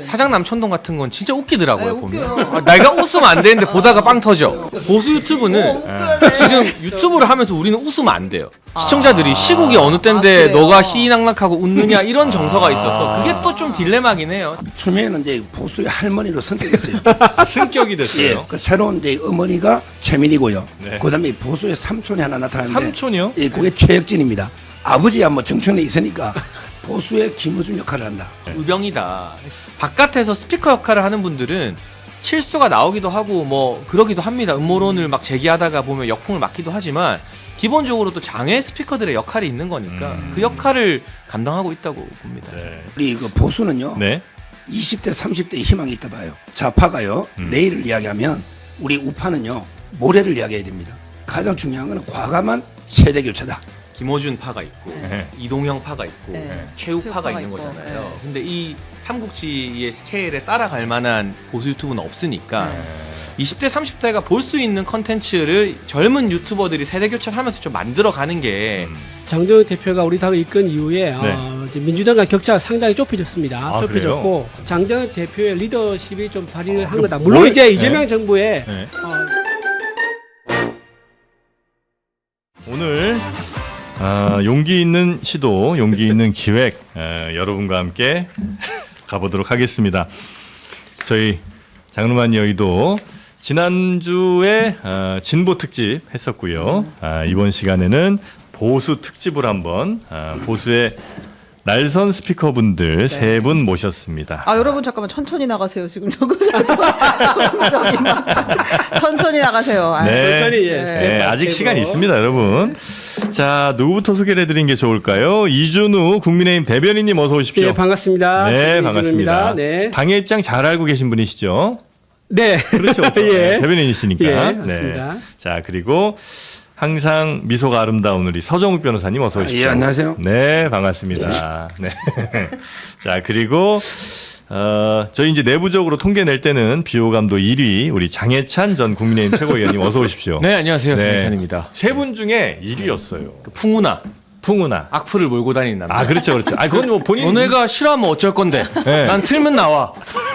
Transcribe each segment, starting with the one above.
사장 남천동 같은 건 진짜 웃기더라고요. 네, 보면 웃겨요. 아, 내가 웃으면 안 되는데 보다가 빵 터져. 보수 유튜브는 웃겨야 돼. 지금 유튜브를 하면서 우리는 웃으면 안 돼요. 시청자들이 시국이 어느 때인데 그래요? 너가 희낙낙하고 웃느냐 이런 정서가 있어서 그게 또 좀 딜레마긴 해요. 처음에는 이제 보수의 할머니로 성격했어요. 승격이 됐어요. 예, 그 새로운 이제 어머니가 최민이고요. 네. 그다음에 보수의 삼촌이 하나 나타났는데 삼촌이요? 예, 그게 최혁진입니다. 아버지야 뭐 정청래 있으니까 보수의 김어준 역할을 한다. 의병이다. 바깥에서 스피커 역할을 하는 분들은 실수가 나오기도 하고 뭐 그러기도 합니다. 음모론을 막 제기하다가 보면 역풍을 맞기도 하지만 기본적으로 또 장외 스피커들의 역할이 있는 거니까 그 역할을 감당하고 있다고 봅니다. 네. 우리 그 보수는요. 네. 20대 30대의 희망이 있다 봐요. 좌파가요. 내일을 이야기하면 우리 우파는요. 모레를 이야기해야 됩니다. 가장 중요한 거는 과감한 세대 교체다. 김어준 파가 있고 네. 이동형 파가 있고 네. 최욱 파가 최욱 있는 파가 있고, 거잖아요. 네. 근데 이 삼국지의 스케일에 따라갈 만한 보수 유튜브는 없으니까 20대 30대가 볼 수 있는 컨텐츠를 젊은 유튜버들이 세대 교체를 하면서 좀 만들어가는 게 장동혁 대표가 우리 당을 이끈 이후에 이제 민주당과 격차가 상당히 좁혀졌습니다. 아, 좁혀졌고 장동혁 대표의 리더십이 좀 발휘를 한 그 거다. 물론 뭘- 이제 네. 이재명 정부의 네. 오늘 용기 있는 시도, 용기 있는 기획 여러분과 함께 가보도록 하겠습니다. 저희 장르만 여의도 지난주에 진보 특집 했었고요. 이번 시간에는 보수 특집을 한번 보수의 날선 스피커분들 세 분 모셨습니다. 아 여러분 잠깐만 천천히 나가세요 지금 저기 천천히 나가세요. 아, 네. 천천히, 예, 네, 스텝 바이 아직 스텝으로. 시간이 있습니다, 여러분. 자, 누구부터 소개를 해드리는 게 좋을까요? 이준우 국민의힘 대변인님 어서 오십시오. 예, 반갑습니다. 네, 이준우입니다. 반갑습니다. 네. 당의 입장 잘 알고 계신 분이시죠? 네. 그렇죠, 그렇죠. 예. 네, 대변인이시니까. 예, 맞습니다. 자, 그리고 항상 미소가 아름다운 우리 서정욱 변호사님 어서 오십시오. 예, 안녕하세요. 네, 반갑습니다. 네. 자, 그리고 저희 이제 내부적으로 통계 낼 때는 비호감도 1위 우리 장해찬 전 국민의힘 최고위원님 어서 오십시오. 네 안녕하세요 네. 장찬입니다. 세 분 중에 1위였어요. 그 풍우나 풍우나. 악플을 몰고 다니는 남자. 아, 그렇죠, 그렇죠. 아, 그건 뭐 본인. 너네가 싫어하면 어쩔 건데 네. 난 틀면 나와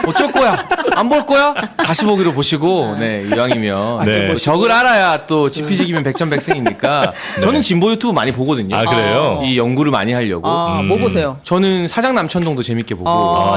어쩔 거야 안 볼 거야 다시 보기로 보시고 네 이왕이면 네. 또 적을 알아야 또 지피지기면 백전백승이니까 저는 진보 유튜브 많이 보거든요. 아, 그래요? 이 연구를 많이 하려고 뭐 보세요? 저는 사장 남천동도 재밌게 보고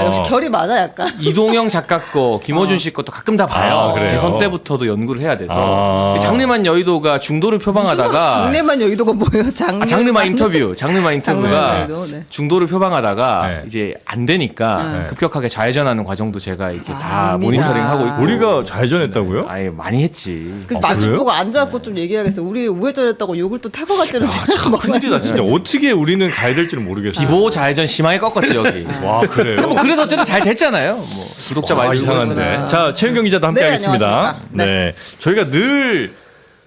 역시 결이 맞아 약간. 이동영 작가 거 김어준 씨 것도 가끔 다 봐요. 아, 그래요? 대선 때부터도 연구를 해야 돼서 아. 장르만 여의도가 중도를 표방하다가 장래만 여의도가 뭐예요? 장르만 인터뷰가 장르만 여의도, 네. 중도를 표방하다가 네. 이제 안 되니까 네. 급격하게 좌회전하는 과정도 제가 이렇게 다 압니다. 모니터링하고 있고 우리가 좌회전했다고요? 아예 많이 했지. 그 아, 마주 그래요? 보고 앉아갖고 좀 얘기하겠어요. 우리 우회전했다고 욕을 또 태버갔지는 참 큰일이다, 진짜. 어떻게 우리는 가야 될지는 모르겠어요. 기보 좌회전 심하게 꺾었지 여기. 와, 그래요? 뭐 그래서 어쨌든 잘 됐잖아요. 뭐 구독자 와, 많이 늘고 이상한데. 있으나. 자, 최은경 기자도 함께 네, 하겠습니다. 안녕하십니까. 네. 네. 저희가 늘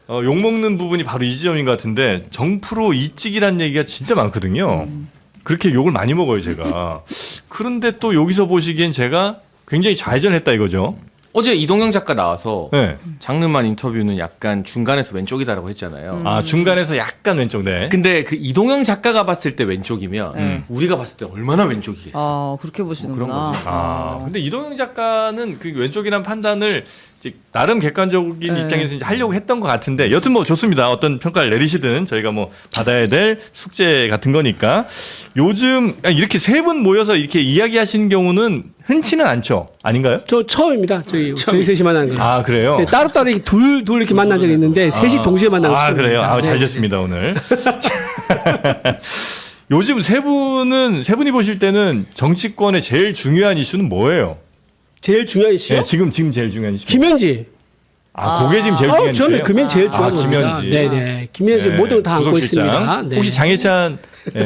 욕먹는 부분이 바로 이 지점인 것 같은데 정프로 이찍이란 얘기가 진짜 많거든요. 그렇게 욕을 많이 먹어요, 제가. 그런데 또 여기서 보시기엔 제가 굉장히 좌회전했다 이거죠. 어제 이동영 작가 나와서 네. 장르만 인터뷰는 약간 중간에서 왼쪽이다라고 했잖아요. 아, 중간에서 약간 왼쪽, 네. 근데 그 이동영 작가가 봤을 때 왼쪽이면 우리가 봤을 때 얼마나 왼쪽이겠어. 그렇게 보시는구나. 그런 거지. 근데 이동영 작가는 그 왼쪽이란 판단을 이제 나름 객관적인 네. 입장에서 이제 하려고 했던 것 같은데 여튼 뭐 좋습니다. 어떤 평가를 내리시든 저희가 뭐 받아야 될 숙제 같은 거니까 요즘 이렇게 세 분 모여서 이렇게 이야기하시는 경우는 흔치는 않죠. 아닌가요? 저 처음입니다. 저희 셋이 만난 거. 아, 그래요? 네, 따로따로 이렇게 둘 이렇게 만난 적이 있는데 셋이 동시에 만난 거 아, 처음입니다. 그래요? 아, 잘 네. 됐습니다, 오늘. 요즘 세 분이 보실 때는 정치권의 제일 중요한 이슈는 뭐예요? 제일 중요한 이슈요? 네, 지금 제일 중요한 이슈. 김현지. 그게 지금 제일 중요한 저는 이슈예요? 금연 제일 좋아하는 겁니다. 김현지. 네네. 김현지 네, 모든 다 안고 부속실장. 있습니다. 네. 혹시 장혜찬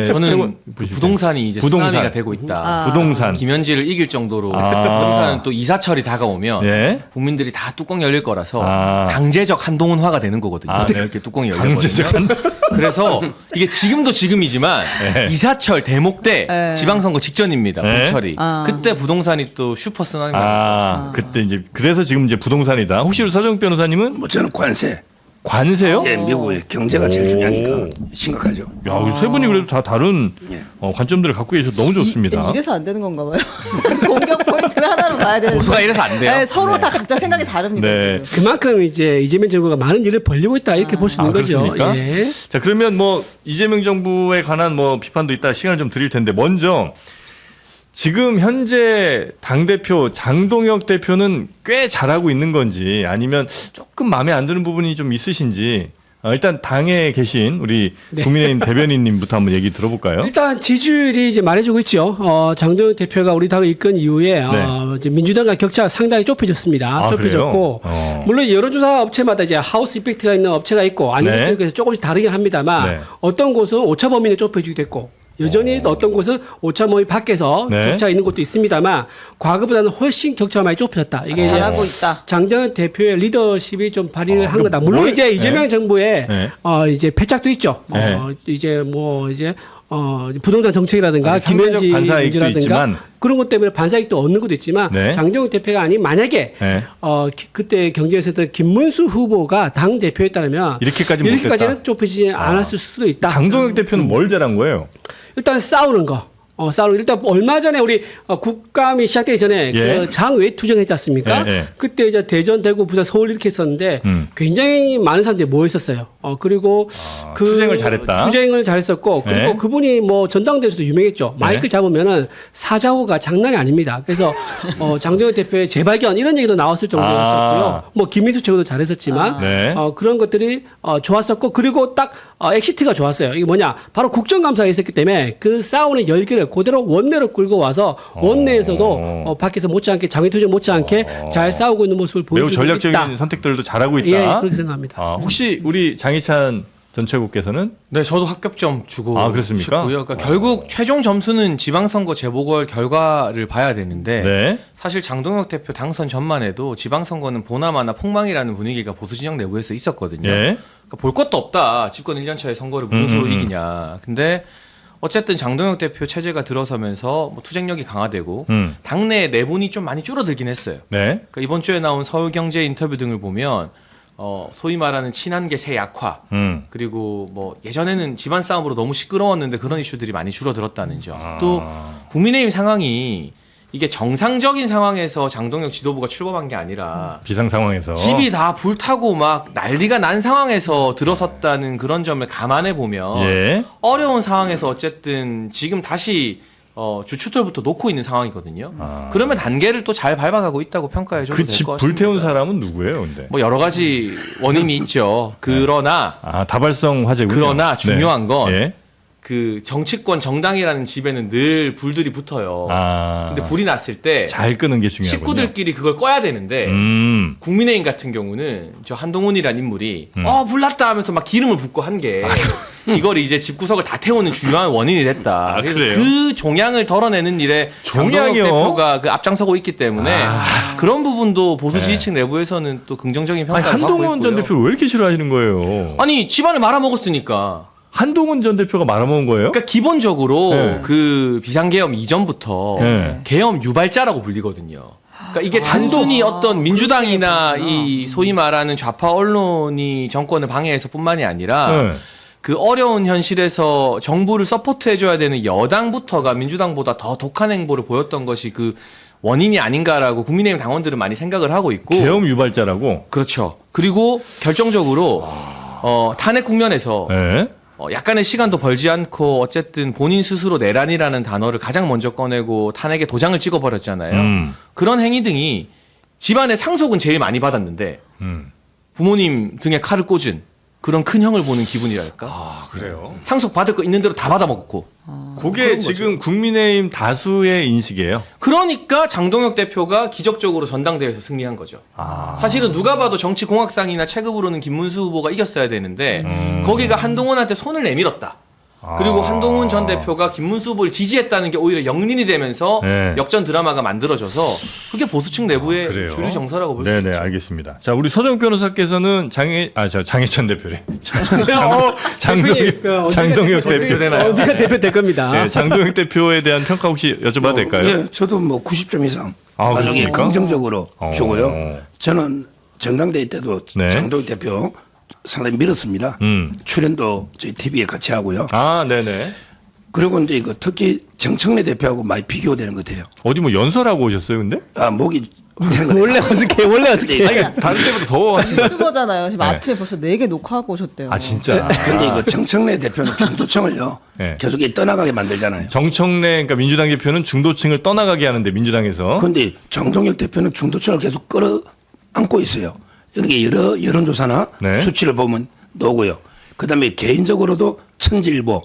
저는 그 부동산이 이제 부동산. 쓰나미가 되고 있다. 부동산. 김현지를 이길 정도로 아. 부동산은 또 이사철이 다가오면 예. 국민들이 다 뚜껑 열릴 거라서 아. 강제적 한동훈화가 되는 거거든요. 아, 네. 이렇게 뚜껑이 강제적 열리거든요. 그래서 이게 지금도 지금이지만 네. 이사철 대목 때 네. 지방선거 직전입니다. 네. 불철이. 그때 부동산이 또 슈퍼 쓰나미가 그때 이제 그래서 지금 이제 부동산이다. 혹시 우리 서정욱 변호사님은 뭐 저는 관세. 관세요? 예, 미국의 경제가 제일 중요하니까 심각하죠. 야, 세 분이 그래도 다 다른 예. 관점들을 갖고 계셔서 너무 좋습니다. 이래서 안 되는 건가 봐요. 공격 포인트를 하나로 봐야 되는데. 보수가 이래서 안 돼요. 네, 서로 다 각자 생각이 다릅니다. 네. 지금. 그만큼 이제 이재명 정부가 많은 일을 벌리고 있다 이렇게 볼 수 있는 거죠. 그렇습니까? 예. 자, 그러면 뭐 이재명 정부에 관한 뭐 비판도 있다 시간을 좀 드릴 텐데 먼저 지금 현재 당대표 장동혁 대표는 꽤 잘하고 있는 건지 아니면 조금 마음에 안 드는 부분이 좀 있으신지 일단 당에 계신 우리 국민의힘 대변인님부터 한번 얘기 들어볼까요? 일단 지지율이 이제 말해주고 있죠. 장동혁 대표가 우리 당을 이끈 이후에 이제 민주당과 격차가 상당히 좁혀졌습니다. 아, 좁혀졌고 그래요? 물론 여론조사 업체마다 이제 하우스 이펙트가 있는 업체가 있고 아니면 네. 그래서 조금씩 다르긴 합니다만 네. 어떤 곳은 오차 범위 내 좁혀지기도 했고 여전히 어떤 곳은 오차 범위 밖에서 네. 격차가 있는 곳도 있습니다만 과거보다는 훨씬 격차가 많이 좁혀졌다. 이게 이제 잘하고 있다. 장동혁 대표의 리더십이 좀 발휘를 한 거다. 물론 뭘- 이제 이재명 네. 정부의 네. 이제 패착도 있죠. 네. 이제 부동산 정책이라든가 아니, 상대적 김현지 반사이익도 문제라든가 있지만. 그런 것 때문에 반사이익도 얻는 것도 있지만 네. 장동혁 대표가 아닌 만약에 네. 그때 경쟁에서 했던 김문수 후보가 당 대표였다면 이렇게까지는 이렇게까지는 좁혀지지 않았을 수도 있다. 장동혁 대표는 뭘 잘한 거예요? 일단 싸우는 거. 싸우는 일단 얼마 전에 우리 국감이 시작되기 전에 예. 그 장외 투쟁했지 않습니까? 예, 예. 그때 이제 대전, 대구, 부산, 서울 이렇게 했었는데 굉장히 많은 사람들이 모여 있었어요. 그리고 투쟁을 잘했다. 투쟁을 잘했었고 그리고 예. 그분이 뭐 전당대회에서도 유명했죠. 마이크 잡으면은 사자호가 장난이 아닙니다. 그래서 장동혁 대표의 재발견 이런 얘기도 나왔을 정도였었고요. 뭐 김민수 최고도 잘했었지만 네. 그런 것들이 좋았었고 그리고 딱 엑시트가 좋았어요. 이게 뭐냐? 바로 국정감사가 있었기 때문에 그 싸우는 열기를 그대로 원내로 끌고 와서 원내에서도 밖에서 못지않게 장외투쟁 못지않게 잘 싸우고 있는 모습을 매우 보여주고 전략적인 있다. 선택들도 잘하고 있다. 예, 그렇게 생각합니다. 혹시 우리 장희찬 전 최고께서는 네, 저도 합격점 주고 그렇습니까? 싶고요. 그러니까 결국 최종 점수는 지방선거 재보궐 결과를 봐야 되는데 네. 사실 장동혁 대표 당선 전만 해도 지방선거는 보나마나 폭망이라는 분위기가 보수 진영 내부에서 있었거든요. 예. 그러니까 볼 것도 없다. 집권 1년차의 선거를 무슨 수로 이기냐. 근데 어쨌든 장동혁 대표 체제가 들어서면서 뭐 투쟁력이 강화되고 당내 내분이 좀 많이 줄어들긴 했어요. 네. 그러니까 이번 주에 나온 서울경제 인터뷰 등을 보면 소위 말하는 친한계 세 약화 그리고 뭐 예전에는 집안 싸움으로 너무 시끄러웠는데 그런 이슈들이 많이 줄어들었다는 점. 또 국민의힘 상황이 이게 정상적인 상황에서 장동혁 지도부가 출범한 게 아니라 비상 상황에서 집이 다 불타고 막 난리가 난 상황에서 들어섰다는 그런 점을 감안해 보면 예. 어려운 상황에서 어쨌든 지금 다시 주춧돌부터 놓고 있는 상황이거든요. 그러면 단계를 또 잘 밟아가고 있다고 평가해줘도 그 될 집 것 같습니다. 불태운 사람은 누구예요, 근데? 뭐 여러 가지 원인이 있죠. 그러나 다발성 화재군요. 그러나 중요한 건 예. 그 정치권 정당이라는 집에는 늘 불들이 붙어요. 근데 불이 났을 때 잘 끄는 게 중요하군요. 식구들끼리 그걸 꺼야 되는데 국민의힘 같은 경우는 저 한동훈이라는 인물이 불 났다 하면서 막 기름을 붓고 한 게 이걸 이제 집구석을 다 태우는 주요한 원인이 됐다. 그래서 그래요? 그 종양을 덜어내는 일에 장동혁 종양이요? 대표가 그 앞장서고 있기 때문에 그런 부분도 보수 지지층 내부에서는 또 긍정적인 평가를 받고 있고요. 한동훈 전 대표 왜 이렇게 싫어하시는 거예요? 아니 집안을 말아먹었으니까. 한동훈 전 대표가 말아먹은 거예요? 그러니까 기본적으로 네. 그 비상계엄 이전부터 네. 계엄 유발자라고 불리거든요. 그러니까 이게 단순히 어떤 민주당이나 이 소위 말하는 좌파 언론이 정권을 방해해서뿐만이 아니라 네. 그 어려운 현실에서 정부를 서포트해줘야 되는 여당부터가 민주당보다 더 독한 행보를 보였던 것이 그 원인이 아닌가라고 국민의힘 당원들은 많이 생각을 하고 있고. 계엄 유발자라고? 그렇죠. 그리고 결정적으로 탄핵 국면에서 네. 약간의 시간도 벌지 않고 어쨌든 본인 스스로 내란이라는 단어를 가장 먼저 꺼내고 탄핵에 도장을 찍어버렸잖아요. 그런 행위 등이 집안의 상속은 제일 많이 받았는데 부모님 등에 칼을 꽂은 그런 큰 형을 보는 기분이랄까. 그래요? 상속 받을 거 있는 대로 다 받아먹고. 그게 지금 국민의힘 다수의 인식이에요. 그러니까 장동혁 대표가 기적적으로 전당대회에서 승리한 거죠. 사실은 누가 봐도 정치 공학상이나 체급으로는 김문수 후보가 이겼어야 되는데 거기가 한동훈한테 손을 내밀었다. 그리고 한동훈 전 대표가 김문수 후보를 지지했다는 게 오히려 영린이 되면서 네. 역전 드라마가 만들어져서 그게 보수층 내부의 그래요? 주류 정서라고 볼 수 네네, 있죠. 알겠습니다. 자, 우리 서정 변호사께서는 장혜찬 대표래. 장동혁 대표 되나요? 언제가 대표 될 겁니다. 네, 장동혁 대표에 대한 평가 혹시 여쭤봐도 될까요? 예, 저도 뭐 90점 이상 나중에 그렇습니까? 긍정적으로 주고요. 저는 전당대회 때도 네. 장동혁 대표 상당히 밀었습니다. 출연도 저희 TV에 같이 하고요. 아, 네네. 그리고 이제 이거 특히 정청래 대표하고 많이 비교되는 것 같아요. 어디 뭐 연설하고 오셨어요, 근데? 아, 목이 원래 어색해, 원래 어색해. 아니, 다른 때보다 더 하시. 유튜버잖아요. 지금 네. 아트에 벌써 4개 녹화하고 오셨대요. 아, 진짜. 근데 이거 정청래 대표는 중도층을요 네. 계속 떠나가게 만들잖아요. 정청래, 그러니까 민주당 대표는 중도층을 떠나가게 하는데 민주당에서. 그런데 정동혁 대표는 중도층을 계속 끌어안고 있어요. 이렇게 여러 여론조사나 네. 수치를 보면 나오고요. 그다음에 개인적으로도 천지일보,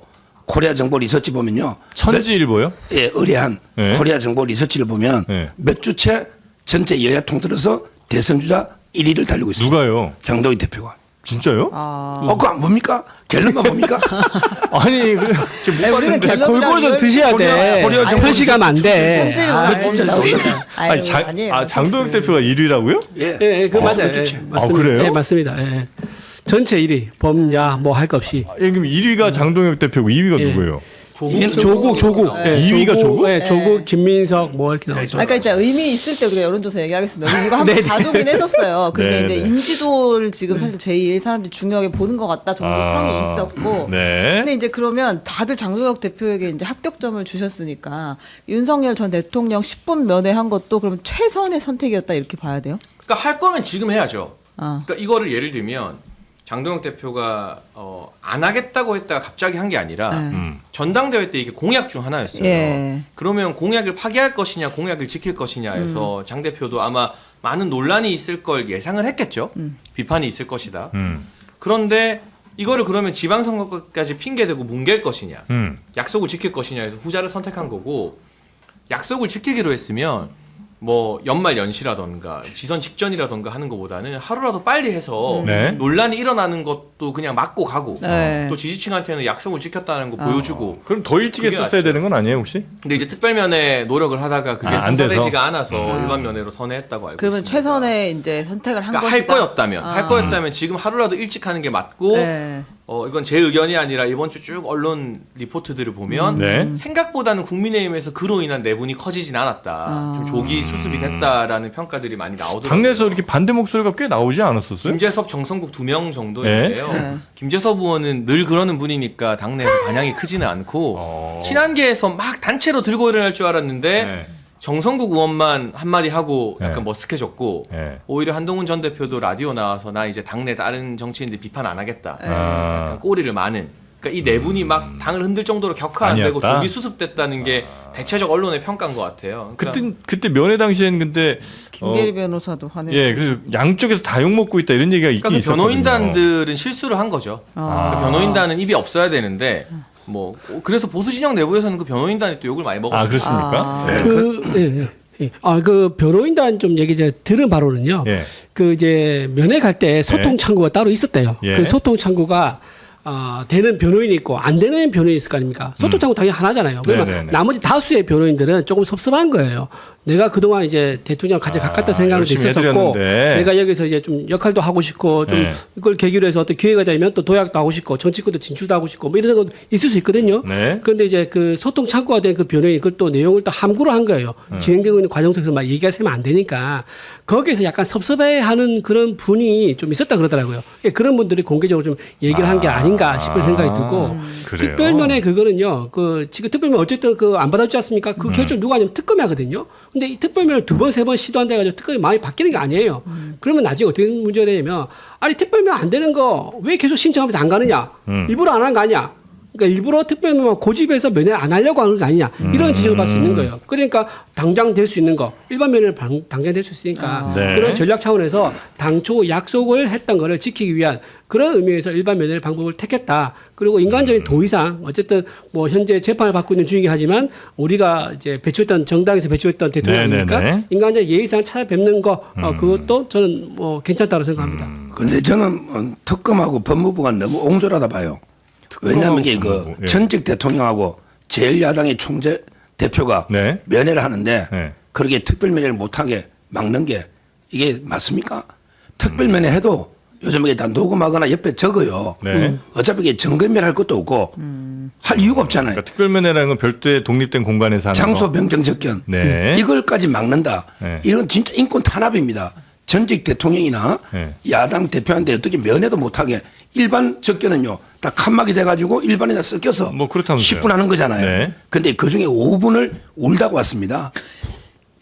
코리아 정보 리서치 보면요. 천지일보요? 예, 의뢰한 네. 코리아 정보 리서치를 보면 네. 몇 주째 전체 여야 통틀어서 대선 주자 1위를 달리고 있습니다. 누가요? 장동희 대표가. 진짜요? 그거 안 봅니까? 갤럽만 봅니까? 아니, 지금 못 우리는 봤는데. 갤럽이랑 골고루 좀 리얼- 드셔야 돼. 코리아 정보 편식하면 안 돼. 천재를 아, 못 진짜 본다고. 아니, 장동혁 대표가 1위라고요? 예. 예, 그 맞아요. 몇 주째. 예, 맞습니다. 그래요? 예, 맞습니다. 예. 전체 1위 범야 뭐 할 거 없이. 예, 그럼 1위가 장동혁 대표고 2위가 예. 누구예요? 조국. 예, 2위가 조국? 예, 조국, 김민석 뭐 이렇게 나오죠. 그러니까 이제 의미 있을 때 우리가 여론조사 얘기하겠습니다. 우리 이거 한번 네, 네. 다루긴 했었어요. 근데 네, 이제 네. 인지도를 지금 사실 제일 사람들이 중요하게 보는 것 같다 정도 평이 있었고. 네. 근데 이제 그러면 다들 장동혁 대표에게 이제 합격점을 주셨으니까 윤석열 전 대통령 10분 면회한 것도 그럼 최선의 선택이었다 이렇게 봐야 돼요? 그러니까 할 거면 지금 해야죠. 아. 그러니까 이거를 예를 들면 장동혁 대표가 안 하겠다고 했다가 갑자기 한 게 아니라 네. 전당대회 때 이게 공약 중 하나였어요. 예. 그러면 공약을 파기할 것이냐 공약을 지킬 것이냐에서 장 대표도 아마 많은 논란이 있을 걸 예상을 했겠죠. 비판이 있을 것이다. 그런데 이거를 그러면 지방선거까지 핑계대고 뭉갤 것이냐 약속을 지킬 것이냐 해서 후자를 선택한 거고 약속을 지키기로 했으면 뭐 연말 연시라던가 지선 직전이라던가 하는 것보다는 하루라도 빨리 해서 네. 논란이 일어나는 것도 그냥 막고 가고 네. 또 지지층한테는 약속을 지켰다는 거 보여주고 그럼 더 일찍 그게 했었어야 되는 건 아니에요, 혹시? 근데 이제 특별면회 노력을 하다가 그게 안 돼서? 성사되지가 않아서 일반 면회로 선회했다고 알고 그러면 있습니다. 최선의 이제 선택을 한 그러니까 것이다. 할 거였다면 지금 하루라도 일찍 하는 게 맞고 네. 이건 제 의견이 아니라 이번 주 쭉 언론 리포트들을 보면 네. 생각보다는 국민의힘에서 그로 인한 내분이 커지진 않았다. 좀 조기 수습이 됐다라는 평가들이 많이 나오더라고요. 당내에서 이렇게 반대 목소리가 꽤 나오지 않았었어요? 김재섭, 정성국 2명 정도인데요. 네. 김재섭 의원은 늘 그러는 분이니까 당내에서 반향이 크지는 않고 친한계에서 막 단체로 들고 일어날 줄 알았는데 네. 정성국 의원만 한마디 하고 약간 네. 머쓱해졌고 네. 오히려 한동훈 전 대표도 라디오 나와서 나 이제 당내 다른 정치인들 비판 안 하겠다. 아. 약간 꼬리를 마는. 그러니까 이 내분이 막 당을 흔들 정도로 격화 안 되고 아니었다? 조기 수습됐다는 게 대체적 언론의 평가인 것 같아요. 그러니까 그때 면회 당시에는 근데 김계리 변호사도 화내. 예, 그래서 양쪽에서 다 욕 먹고 있다 이런 얘기가 있긴 그러니까 그 있었거든요. 변호인단들은 실수를 한 거죠. 그러니까 변호인단은 입이 없어야 되는데 뭐 그래서 보수 진영 내부에서는 그 변호인단이 또 욕을 많이 먹었어요. 아, 그렇습니까? 그 변호인단 좀 얘기 이제 들은 바로는요. 예. 그 이제 면회 갈 때 소통 창구가 따로 있었대요. 예. 그 소통 창구가 되는 변호인이 있고 안 되는 변호인이 있을 거 아닙니까? 소통 창구 당연히 하나잖아요. 그러면 네네네. 나머지 다수의 변호인들은 조금 섭섭한 거예요. 내가 그동안 이제 대통령 가장 가깝다 생각도 열심히 있었었고, 해드렸는데. 내가 여기서 이제 좀 역할도 하고 싶고, 좀 네. 이걸 계기로 해서 어떤 기회가 되면 또 도약도 하고 싶고, 정치권도 진출도 하고 싶고, 뭐 이런 것도 있을 수 있거든요. 네. 그런데 이제 그 소통 창구가 된 그 변호인 그걸 또 내용을 또 함구로 한 거예요. 진행되고 있는 과정 속에서 막 얘기가 새면 안 되니까 거기에서 약간 섭섭해하는 그런 분이 좀 있었다 그러더라고요. 그런 분들이 공개적으로 좀 얘기를 한 게 아닌가 싶은 생각이 들고 그래요? 특별면회 그거는요. 그 지금 특별면 어쨌든 그 안 받았지 않습니까? 그 결정 누가 하냐면 특검이 하거든요. 근데 이 특별면을 2번, 3번 시도한다 해가지고 특검이 마음이 바뀌는 게 아니에요. 그러면 나중에 어떻게 문제가 되냐면 아니 특별면 안 되는 거 왜 계속 신청하면서 안 가느냐? 일부러 안 한 거 아니야? 그러니까 일부러 특별면 고집해서 면회 안 하려고 하는 거 아니냐 이런 지적을 받을 수 있는 거예요. 그러니까 당장 될 수 있는 거 일반 면회는 당장 될 수 있으니까 네. 그런 전략 차원에서 당초 약속을 했던 거를 지키기 위한 그런 의미에서 일반 면회 방법을 택했다. 그리고 인간적인 도의상 어쨌든 뭐 현재 재판을 받고 있는 중이긴 하지만 우리가 이제 배출했던 정당에서 배출했던 대통령이니까 네네네. 인간적 예의상 찾아뵙는 거 그것도 저는 뭐 괜찮다고 생각합니다. 근데 저는 특검하고 법무부가 너무 옹졸하다 봐요. 왜냐하면 이게 법무부, 그 예. 전직 대통령하고 제1야당의 총재 대표가 네. 면회를 하는데 네. 그렇게 특별 면회를 못하게 막는 게 이게 맞습니까? 특별 면회 해도 요즘 이게 다 녹음하거나 옆에 적어요. 네. 어차피 이게 점검을 할 것도 없고 할 이유가 없잖아요. 그러니까 특별면회라는 건 별도의 독립된 공간에서 하는 장소 거. 변경 접견 네. 이걸까지 막는다. 네. 이건 진짜 인권 탄압입니다. 전직 대통령이나 네. 야당 대표한테 어떻게 면회도 못하게 일반 접견은요 다 칸막이 돼가지고 일반에다 섞여서 뭐 그렇다면서요. 10분 하는 거잖아요. 네. 근데 그중에 5분을 울다고 왔습니다.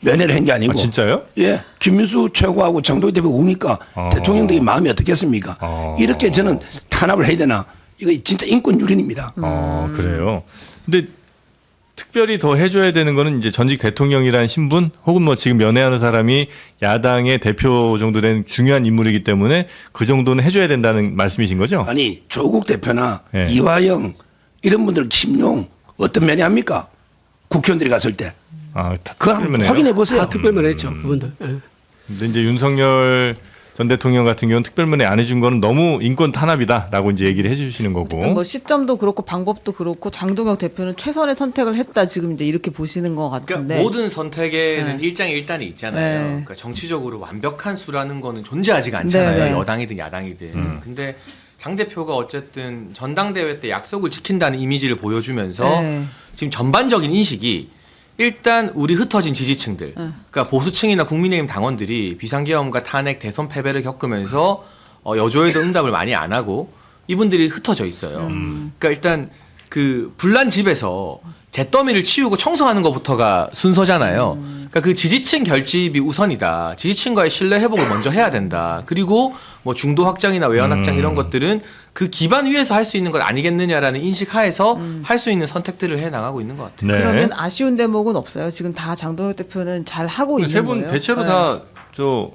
면회를 한 게 아니고. 아, 진짜요? 예. 김민수 최고하고 장동희 대표 우니까 대통령들이 마음이 어떻겠습니까? 이렇게 저는 탄압을 해야 되나? 이거 진짜 인권 유린입니다. 그래요. 근데 특별히 더 해줘야 되는 거는 이제 전직 대통령이라는 신분 혹은 뭐 지금 면회하는 사람이 야당의 대표 정도 된 중요한 인물이기 때문에 그 정도는 해줘야 된다는 말씀이신 거죠? 아니 조국 대표나 네. 이화영 이런 분들 김용 어떤 면회 합니까? 국회의원들이 갔을 때. 아, 그거 한번 특별면회요? 확인해 보세요. 다 특별면회 했죠. 그분들. 예. 근데 이제 윤석열 전 대통령 같은 경우는 특별면회 안 해준 거는 너무 인권 탄압이다라고 이제 얘기를 해주시는 거고. 뭐 시점도 그렇고 방법도 그렇고 장동혁 대표는 최선의 선택을 했다 지금 이제 이렇게 보시는 것 그러니까 같은데. 모든 선택에는 네. 일장일단이 있잖아요. 네. 그러니까 정치적으로 완벽한 수라는 거는 존재하지가 않잖아요. 네, 네. 여당이든 야당이든. 근데 장 대표가 어쨌든 전당대회 때 약속을 지킨다는 이미지를 보여주면서 네. 지금 전반적인 인식이 일단 우리 흩어진 지지층들, 그러니까 보수층이나 국민의힘 당원들이 비상계엄과 탄핵, 대선 패배를 겪으면서 여조에도 응답을 많이 안 하고 이분들이 흩어져 있어요. 그러니까 일단 그 불난 집에서 잿더미를 치우고 청소하는 것부터가 순서잖아요. 그러니까 그 지지층 결집이 우선이다. 지지층과의 신뢰 회복을 먼저 해야 된다. 그리고 뭐 중도 확장이나 외연 확장 이런 것들은 그 기반 위에서 할 수 있는 것 아니겠느냐라는 인식 하에서 할 수 있는 선택들을 해 나가고 있는 것 같아요. 네. 그러면 아쉬운 대목은 없어요. 지금 다 장동혁 대표는 잘 하고 있는 세 분 거예요. 대체로 네. 다 저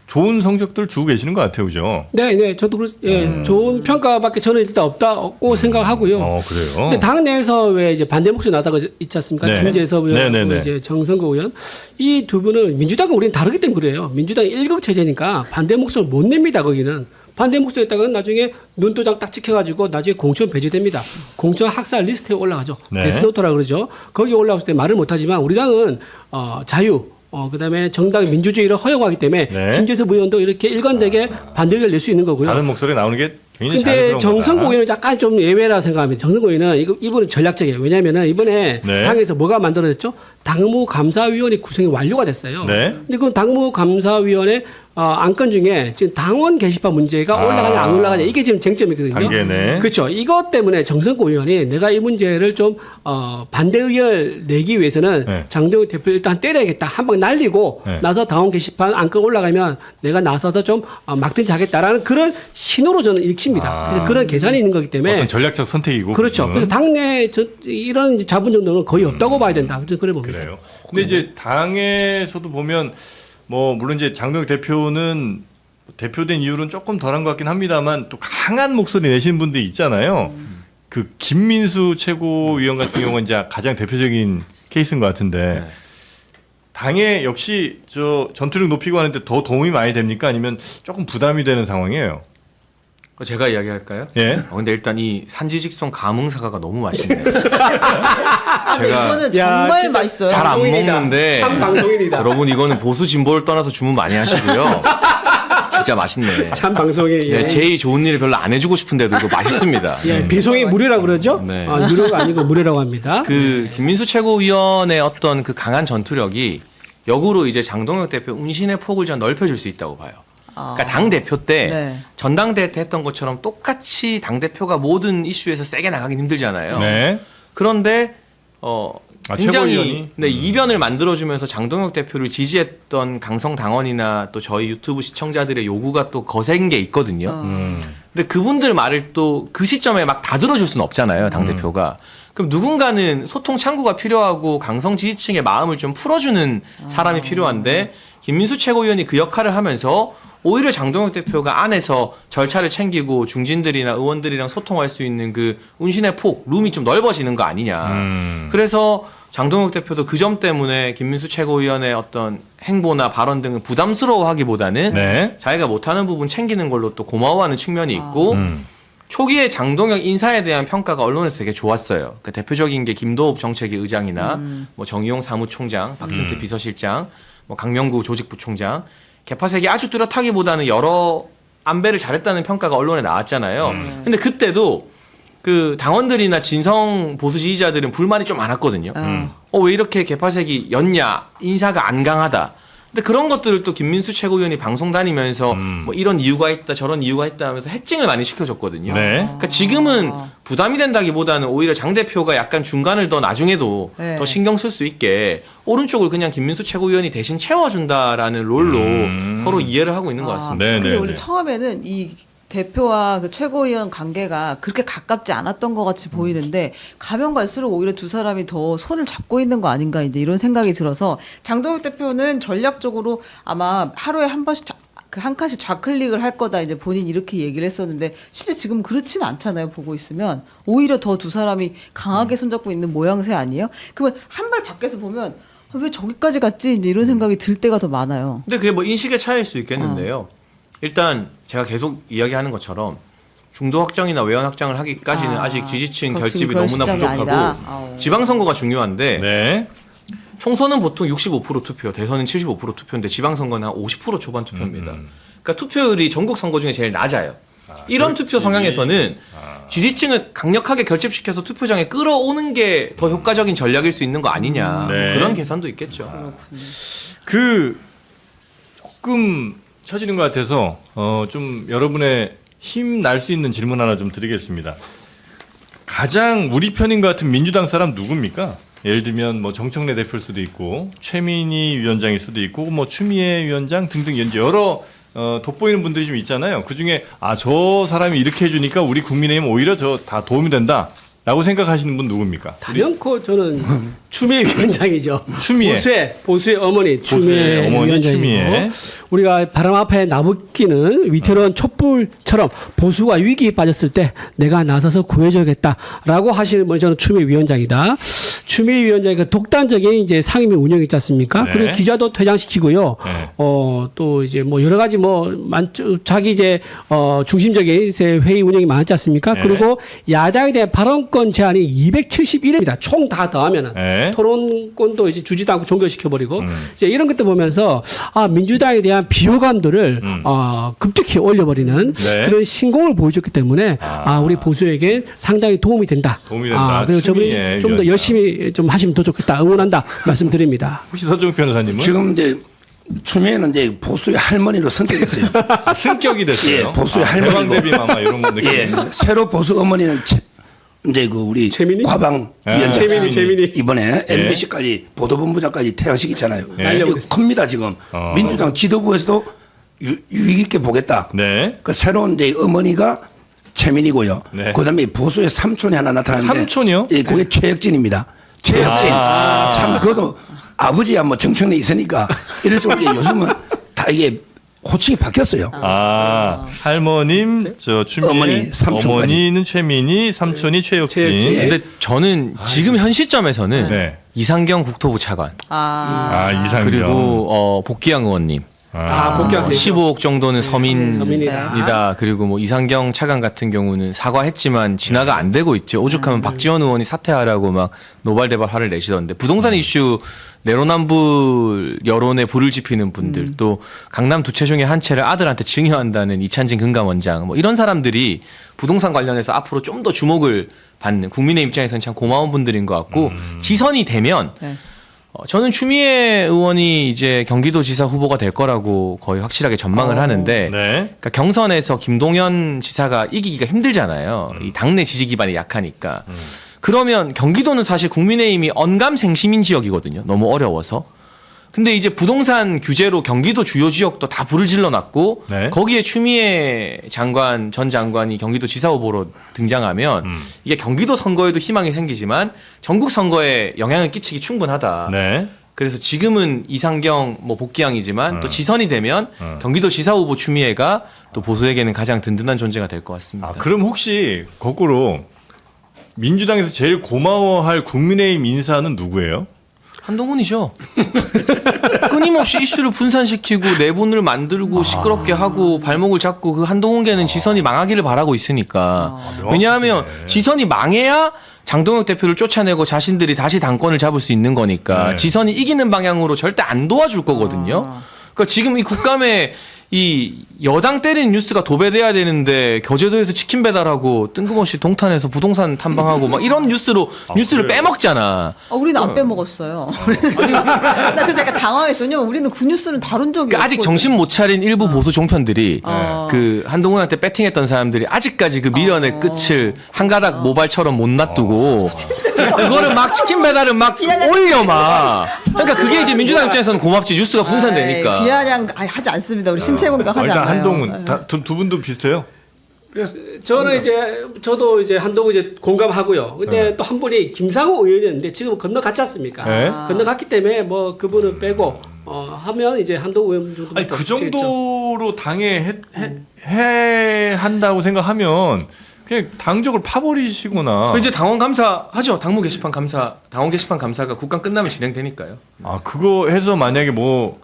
좋은 성적들 주고 계시는 것 같아요, 그죠? 네, 네, 저도 좋은 평가밖에 저는 일단 없고 생각하고요. 그래요. 근데 당내에서 왜 이제 반대 목소리 나다가 있지 않습니까? 네. 김재섭 의원, 네, 네, 네. 이제 정성거 의원 이 두 분은 민주당과 우리는 다르기 때문에 그래요. 민주당이 1급 체제니까 반대 목소리 못 냅니다. 거기는 반대 목소리 했다가 나중에 눈도장 딱 찍혀가지고 나중에 공천 배제됩니다. 공천 학살 리스트에 올라가죠. 네. 데스노트라 그러죠. 거기 올라왔을 때 말을 못하지만 우리 당은 자유. 그다음에 정당의 민주주의를 허용하기 때문에 네. 김재섭 의원도 이렇게 일관되게 반대를 낼 수 있는 거고요. 다른 목소리 나오는 게 굉장히 근데 자연스러운 정성고 거다. 의원은 약간 좀 예외라 생각합니다. 정성고 의원은 이분은 전략적이에요. 왜냐하면 이번에 네. 당에서 뭐가 만들어졌죠? 당무감사위원회 구성이 완료가 됐어요. 네. 근데 그 당무감사위원회 안건 중에 지금 당원 게시판 문제가 올라가냐 안 올라가냐 이게 지금 쟁점이거든요. 단계네. 그렇죠. 이것 때문에 정성고 의원이 내가 이 문제를 좀 반대 의견을 내기 위해서는 네. 장동혁 대표 일단 때려야겠다. 한 방 날리고 네. 나서 당원 게시판 안건 올라가면 내가 나서서 좀 막든지 하겠다라는 그런 신호로 저는 읽힙니다. 그래서 그런 계산이 있는 거기 때문에 어떤 전략적 선택이고. 그렇죠. 그거는. 그래서 당내 이런 자본 정도는 거의 없다고 봐야 된다. 저는 그래 봅니다. 그래요. 근데 이제 당에서도 보면 뭐 물론 이제 장동혁 대표는 대표된 이유는 조금 덜한 것 같긴 합니다만 또 강한 목소리 내시는 분들이 있잖아요. 그 김민수 최고위원 같은 경우는 이제 가장 대표적인 케이스인 것 같은데 네. 당에 역시 저 전투력 높이고 하는데 더 도움이 많이 됩니까? 아니면 조금 부담이 되는 상황이에요? 제가 이야기할까요? 예. 근데 일단 이 산지직송 감흥사과가 너무 맛있네요. 근데 이거는 야, 정말 진짜 맛있어요. 잘 안 방송인이다. 먹는데 참 방송인이다. 여러분 이거는 보수 진보를 떠나서 주문 많이 하시고요. 진짜 맛있네. 참 방송이 네, 제이 좋은 일을 별로 안 해주고 싶은데도 이거 맛있습니다. 배송이 무료라고 그러죠? 네. 유료가 아니고 무료라고 합니다. 그 김민수 최고위원의 어떤 그 강한 전투력이 역으로 이제 장동혁 대표 운신의 폭을 좀 넓혀줄 수 있다고 봐요. 그러니까 당 대표 때 네. 전당대회 때 했던 것처럼 똑같이 당 대표가 모든 이슈에서 세게 나가긴 힘들잖아요. 네. 그런데 굉장히 최고위원이? 이변을 만들어주면서 장동혁 대표를 지지했던 강성 당원이나 또 저희 유튜브 시청자들의 요구가 또 거센 게 있거든요. 근데 그분들 말을 또 그 시점에 막 다 들어줄 수는 없잖아요, 당 대표가. 그럼 누군가는 소통 창구가 필요하고 강성 지지층의 마음을 좀 풀어주는 사람이 필요한데 김민수 최고위원이 그 역할을 하면서 오히려 장동혁 대표가 안에서 절차를 챙기고 중진들이나 의원들이랑 소통할 수 있는 그 운신의 폭, 룸이 좀 넓어지는 거 아니냐. 그래서 장동혁 대표도 그 점 때문에 김민수 최고위원의 어떤 행보나 발언 등을 부담스러워하기보다는 네. 자기가 못하는 부분 챙기는 걸로 또 고마워하는 측면이 있고 초기에 장동혁 인사에 대한 평가가 언론에서 되게 좋았어요. 그 대표적인 게 김도읍 정책위 의장이나 뭐 정의용 사무총장, 박준태 비서실장, 뭐 강명구 조직부총장 개파색이 아주 뚜렷하기보다는 여러 안배를 잘했다는 평가가 언론에 나왔잖아요. 근데 그때도 그 당원들이나 진성 보수 지지자들은 불만이 좀 많았거든요. 왜 이렇게 개파색이 였냐, 인사가 안 강하다. 근데 그런 것들을 또 김민수 최고위원이 방송 다니면서 뭐 이런 이유가 있다 저런 이유가 있다 하면서 해칭을 많이 시켜줬거든요. 네. 그러니까 지금은 부담이 된다기보다는 오히려 장 대표가 약간 중간을 더 나중에도 네. 더 신경 쓸 수 있게 오른쪽을 그냥 김민수 최고위원이 대신 채워준다라는 롤로 서로 이해를 하고 있는 것 같습니다. 네, 근데 네, 원래 네. 처음에는 이 대표와 그 최고위원 관계가 그렇게 가깝지 않았던 것 같이 보이는데 가면 갈수록 오히려 두 사람이 더 손을 잡고 있는 거 아닌가 이제 이런 생각이 들어서 장동혁 대표는 전략적으로 아마 하루에 한 번씩 그 한 칸씩 좌클릭을 할 거다 이제 본인 이렇게 얘기를 했었는데 실제 지금 그렇지는 않잖아요. 보고 있으면 오히려 더 두 사람이 강하게 손잡고 있는 모양새 아니에요? 그러면 한 발 밖에서 보면 왜 저기까지 갔지 이제 이런 생각이 들 때가 더 많아요. 근데 그게 뭐 인식의 차이일 수 있겠는데요. 일단 제가 계속 이야기하는 것처럼 중도 확장이나 외연 확장을 하기까지는 아직 지지층 결집이 그런 너무나 시점이 아니다. 부족하고 아우. 지방선거가 중요한데 네. 총선은 보통 65% 투표, 대선은 75% 투표인데 지방선거는 한 50% 초반 투표입니다. 그러니까 투표율이 전국 선거 중에 제일 낮아요. 이런 투표 성향에서는 지지층을 강력하게 결집시켜서 투표장에 끌어오는 게 더 효과적인 전략일 수 있는 거 아니냐 네. 그런 계산도 있겠죠. 그 조금 처지는 것 같아서 좀 여러분의 힘 날 수 있는 질문 하나 좀 드리겠습니다. 가장 우리 편인 것 같은 민주당 사람 누굽니까? 예를 들면 뭐 정청래 대표일 수도 있고 최민희 위원장일 수도 있고 뭐 추미애 위원장 등등 여러 돋보이는 분들이 좀 있잖아요. 그 중에 저 사람이 이렇게 해주니까 우리 국민의힘 오히려 저 다 도움이 된다라고 생각하시는 분 누굽니까? 단연코 저는 추미애 위원장이죠. 추미애. 보수의 어머니 추미애 어머니 위원장이고 추미애. 우리가 바람 앞에 나부끼는 위태로운 촛불처럼 보수가 위기에 빠졌을 때 내가 나서서 구해줘야겠다라고 하시는 분이 저는 추미애 위원장이다. 추미애 위원장이 그 독단적인 이제 상임위 운영 있지 않습니까? 네. 그리고 기자도 퇴장시키고요. 네. 또 이제 뭐 여러 가지 자기 이제 중심적인 회의 운영이 많았지 않습니까? 네. 그리고 야당에 대한 발언권 제한이 271입니다. 총 다 더하면은 네. 토론권도 이제 주지도 않고 종결시켜버리고 이제 이런 것들 보면서 민주당에 대한 비호감도를 급격히 올려버리는 네. 그런 신공을 보여줬기 때문에 우리 보수에겐 상당히 도움이 된다. 도움이 된다. 그리고 저분이 추미애 좀 더 위원장. 열심히 좀 하시면 더 좋겠다. 응원한다. 말씀드립니다. 혹시 서정욱 변호사님은 지금 이제 추미애는 이제 보수의 할머니로 성격했어요. 승격이 됐어요. 예, 보수의 할머니고. 대왕 대비 마마 이런 거 느낌. 예, 새로 보수 어머니는 이제 그 우리 최민희? 과방 예. 위원장 최민희. 이번에 MBC까지 보도본부장까지 퇴장시켰잖아요. 예. 이거 큽니다 지금. 민주당 지도부에서도 유익 있게 보겠다. 네. 그 새로운 이제 어머니가 최민희고요. 네. 그다음에 보수의 삼촌이 하나 나타났는데 삼촌이요? 예, 그게 최혁진입니다. 최혁진. 참 그것도 아버지야 뭐 정청래 있으니까 이럴 정도에 요즘은 다 이게 호칭이 바뀌었어요. 할머님 저 추미애 어머니, 삼촌까지. 어머니는 최민희 삼촌이 최혁진. 최혁진. 근데 저는 지금 현 시점에서는 네. 이상경 국토부 차관 이상경. 그리고 복귀양 의원님 복귀하세요. 15억 정도는 서민이다. 서민이다. 그리고 뭐 이상경 차관 같은 경우는 사과했지만 진화가 안 되고 있죠. 오죽하면 박지원 의원이 사퇴하라고 막 노발대발 화를 내시던데 부동산 이슈 내로남불 여론에 불을 지피는 분들 또 강남 두 채 중에 한 채를 아들한테 증여한다는 이찬진 금감원장 뭐 이런 사람들이 부동산 관련해서 앞으로 좀 더 주목을 받는 국민의 입장에서는 참 고마운 분들인 것 같고 지선이 되면 네. 저는 추미애 의원이 이제 경기도지사 후보가 될 거라고 거의 확실하게 전망을 하는데 네. 그러니까 경선에서 김동연 지사가 이기기가 힘들잖아요. 이 당내 지지 기반이 약하니까. 그러면 경기도는 사실 국민의힘이 언감생심인 지역이거든요. 너무 어려워서. 근데 이제 부동산 규제로 경기도 주요 지역도 다 불을 질러놨고 네. 거기에 추미애 장관 전 장관이 경기도 지사 후보로 등장하면 이게 경기도 선거에도 희망이 생기지만 전국 선거에 영향을 끼치기 충분하다. 네. 그래서 지금은 이상경 뭐 복귀양이지만 또 지선이 되면 경기도 지사 후보 추미애가 또 보수에게는 가장 든든한 존재가 될 것 같습니다. 그럼 혹시 거꾸로 민주당에서 제일 고마워할 국민의힘 인사는 누구예요? 한동훈이죠. 끊임없이 이슈를 분산시키고 내분을 만들고 시끄럽게 하고 발목을 잡고 그 한동훈계는 지선이 망하기를 바라고 있으니까. 왜냐하면 지선이 망해야 장동혁 대표를 쫓아내고 자신들이 다시 당권을 잡을 수 있는 거니까 네. 지선이 이기는 방향으로 절대 안 도와줄 거거든요. 그러니까 지금 이 국감에 이 여당 때리는 뉴스가 도배돼야 되는데 교제도에서 치킨 배달하고 뜬금없이 동탄에서 부동산 탐방하고 막 이런 뉴스로 뉴스를 그래요? 빼먹잖아. 우리는 안 빼먹었어요. 나 그래서 약간 당황했어. 왜냐면 우리는 그 뉴스는 다룬 적이 그러니까 아직 없거든. 정신 못 차린 일부 보수 종편들이 어. 그 한동훈한테 배팅했던 사람들이 아직까지 그 미련의 끝을 한 가닥 모발처럼 못 놔두고 그거를 막 치킨 배달을 막 올려 막. 그러니까 그게 이제 민주당 입장에서는 고맙지 뉴스가 분산되니까. 아이, 비아냥 하지 않습니다. 우리 신채공감 하지 일단 않아요. 한동훈 두 분도 비슷해요? 저는 저도 이제 한동훈 이제 공감하고요. 근데 또 한 분이 김상호 의원이었는데 지금 건너갔지 않습니까? 네. 건너갔기 때문에 뭐 그분을 빼고 하면 이제 한동훈 의원 정도. 아니 그 정도로 당에 해 한다고 생각하면 그냥 당적을 파버리시거나. 그 이제 당원 감사 하죠. 당원 게시판 감사가 국감 끝나면 진행되니까요. 아 그거 해서 만약에 뭐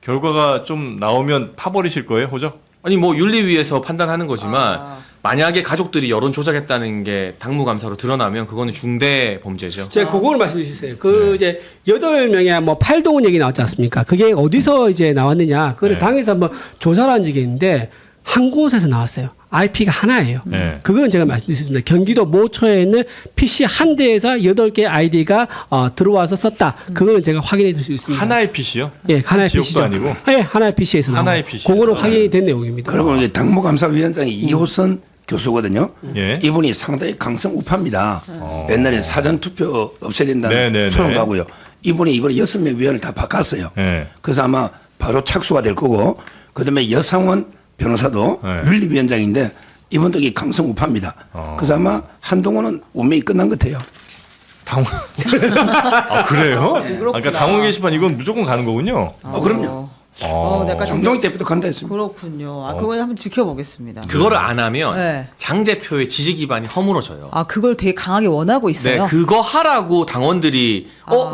결과가 좀 나오면 파버리실 거예요, 호적? 아니 뭐 윤리위에서 판단하는 거지만 만약에 가족들이 여론 조작했다는 게 당무감사로 드러나면 그거는 중대 범죄죠. 제가 그거를 말씀드릴 수 있어요. 그 이제 8명의 뭐 팔동훈 얘기 나왔지 않습니까? 그게 어디서 이제 나왔느냐? 그걸 네. 당에서 한번 조사를 한 적이 있는데 한 곳에서 나왔어요. IP가 하나예요. 네. 그거는 제가 말씀드릴 수 있습니다. 경기도 모처에 있는 PC 한 대에서 8개 아이디가 들어와서 썼다. 그거는 제가 확인해 드릴 수 있습니다. 하나의 PC요? 예, 하나의 지역도 PC죠. 아니고? 예, 하나의 PC에서 나와요. 하나의 PC. 그거는 확인이 된 내용입니다. 그리고 이제 당무감사위원장이 이호선 교수거든요. 예. 이분이 상당히 강성 우파입니다. 옛날에 사전 투표 없애야 된다는 네네네. 소송도 하고요. 이분이 이번에 6명 위원을 다 바꿨어요. 네. 그래서 아마 바로 착수가 될 거고, 그다음에 여상원 변호사도 네. 윤리위원장인데 이분도 이 강성 우파입니다. 그래서 아마 한동훈은 운명이 끝난 것 같아요. 당원. 아 그래요? 그렇구나. 그러니까 당원 게시판 이건 무조건 가는 거군요. 그럼요. 내가 정동희 대표도 간다 했습니다. 그렇군요. 그건 한번 지켜보겠습니다. 그거를 안 하면 네. 장 대표의 지지 기반이 허물어져요. 그걸 되게 강하게 원하고 있어요. 네, 그거 하라고 당원들이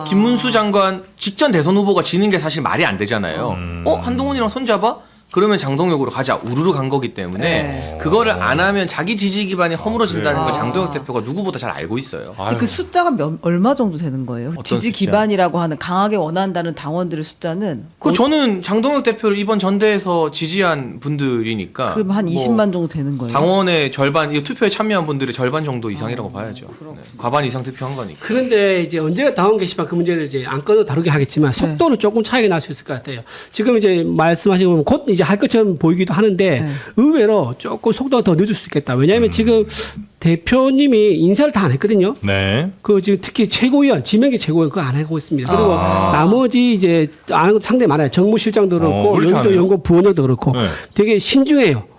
김문수 장관 직전 대선 후보가 지는 게 사실 말이 안 되잖아요. 한동훈이랑 손잡아? 그러면 장동혁으로 가자. 우르르 간 거기 때문에 네. 그거를 안 하면 자기 지지 기반이 허물어진다는 그래요? 걸 장동혁 대표가 누구보다 잘 알고 있어요. 근데 그 숫자가 얼마 정도 되는 거예요? 어떤 지지 숫자? 기반이라고 하는 강하게 원한다는 당원들의 숫자는 저는 장동혁 대표를 이번 전대에서 지지한 분들이니까 그러면 한 뭐 20만 정도 되는 거예요. 당원의 절반, 이 투표에 참여한 분들의 절반 정도 이상이라고 봐야죠. 네. 과반 이상 투표한 거니까. 그런데 이제 언제가 당원 게시판 그 문제를 이제 안건으로 다루게 하겠지만 속도는 조금 차이가 날 수 있을 것 같아요. 지금 이제 말씀하시고 보면 곧 이제 할 것처럼 보이기도 하는데 의외로 조금 속도가 더 늦을 수 있겠다. 왜냐하면 지금 대표님이 인사를 다 안 했거든요. 네. 그 지금 특히 최고위원, 지명기 최고위원 그거 안 하고 있습니다. 그리고 나머지 이제 안 하는 것도 상당히 많아요. 정무실장도 그렇고 그렇게 연구도 하네요. 연구 부원장도 그렇고 네. 되게 신중해요.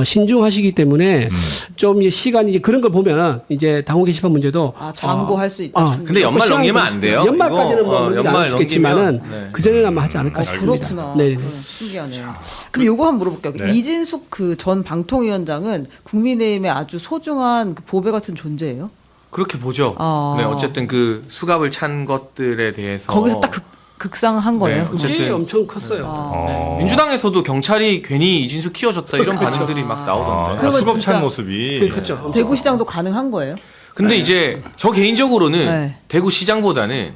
신중하시기 때문에 좀 이제 시간이 이제 그런 걸 보면 이제 당원 게시판 문제도 장고할 수 있다. 근데 연말 시간이 넘기면 안 걸릴 수 돼요. 있어요. 연말까지는 뭐 이거, 넘기지 연말 않을 수 있겠지만은 넘기면, 네. 그 전에는 아마 하지 않을까 싶습니다. 그렇구나. 네. 신기하네. 그럼 요거 한번 물어볼게요. 네. 이진숙 그 전 방통위원장은 국민의힘의 아주 소중한 그 보배 같은 존재예요. 그렇게 보죠. 네, 어쨌든 그 수갑을 찬 것들에 대해서 거기서 딱 극상한 거예요. 네, 그게 어쨌든 엄청 컸어요. 민주당에서도 경찰이 괜히 이진수 키워줬다 이런 반응들이 막 나오던데. 그러면 수갑 진짜 찬 모습이. 그게 컸죠. 대구시장도 가능한 거예요? 근데 이제 저 개인적으로는 네. 대구시장보다는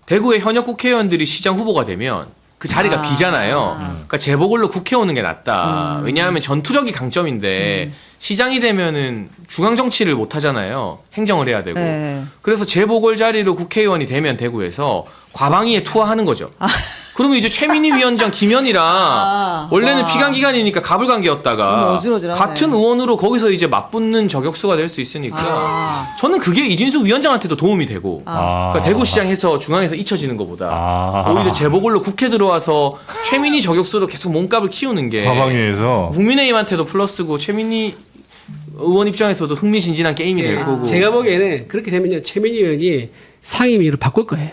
대구의 현역 국회의원들이 시장 후보가 되면 그 자리가 비잖아요. 그러니까 재보궐로 국회 오는 게 낫다. 왜냐하면 전투력이 강점인데 시장이 되면은 중앙 정치를 못 하잖아요. 행정을 해야 되고. 네. 그래서 재보궐 자리로 국회의원이 되면 대구에서 과방위에 투하하는 거죠. 그러면 이제 최민희 위원장 김현이랑 원래는 와. 피감 기관이니까 가불관계였다가 너무 어지러지하네. 같은 의원으로 거기서 이제 맞붙는 저격수가 될 수 있으니까 저는 그게 이진수 위원장한테도 도움이 되고 그러니까 대구시장에서 중앙에서 잊혀지는 것보다 오히려 재보궐로 국회 들어와서 최민희 저격수로 계속 몸값을 키우는 게 과방위에서. 국민의힘한테도 플러스고 최민희 의원 입장에서도 흥미진진한 게임이 될 거고. 제가 보기에는 그렇게 되면요 최민희 의원이 상임위를 바꿀 거예요.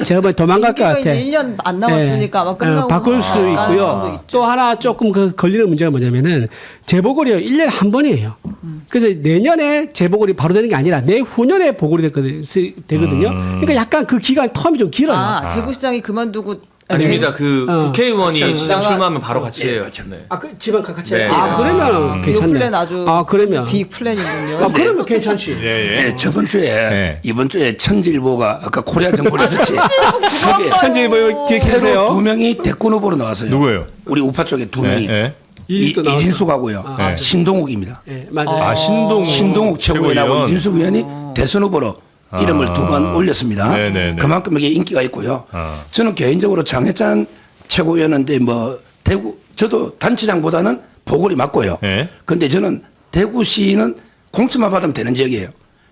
제가 보기엔 도망갈 것 임기가 같아. 이제 1년 안 남았으니까 아마 끝나고 바꿀 수 가능성도 있고요. 있죠. 또 하나 조금 그 걸리는 문제가 뭐냐면은 재보궐이요 1년에 한 번이에요. 그래서 내년에 재보궐이 바로 되는 게 아니라 내후년에 보궐이 되거든요. 그러니까 약간 그 기간 텀이 좀 길어요. 대구시장이 그만두고 아닙니다. 그 국회의원이 그렇죠. 시장 출마하면 바로 같이 네, 해요. 맞죠. 네. 아, 그 지방 같이 네. 해요? 아, 그러면 이 괜찮네. 플랜 아주 그러면. 빅 플랜이군요. 아, 그러면 괜찮지. 예, 예. 네, 저번 주에 네. 이번 주에 천지일보가 아까 코리아 정보를 했었지. 거기에 천지일보 새로 기억하세요? 2명이 대권 후보로 나왔어요. 누구예요? 우리 우파 쪽에 2명이. 예. 이진숙도 나왔어. 이진숙하고요. 네. 신동욱입니다. 예, 맞아요. 아, 신동욱 최고위원하고 이진숙 의원이 대선 후보로 이름을 아. 2번 올렸습니다. 네네네. 그만큼 이게 인기가 있고요. 아. 저는 개인적으로 장해찬 최고위원인데 뭐 대구 저도 단체장보다는 보궐이 맞고요. 네. 근데 저는 대구시는 공천만 받으면 되는 지역이에요.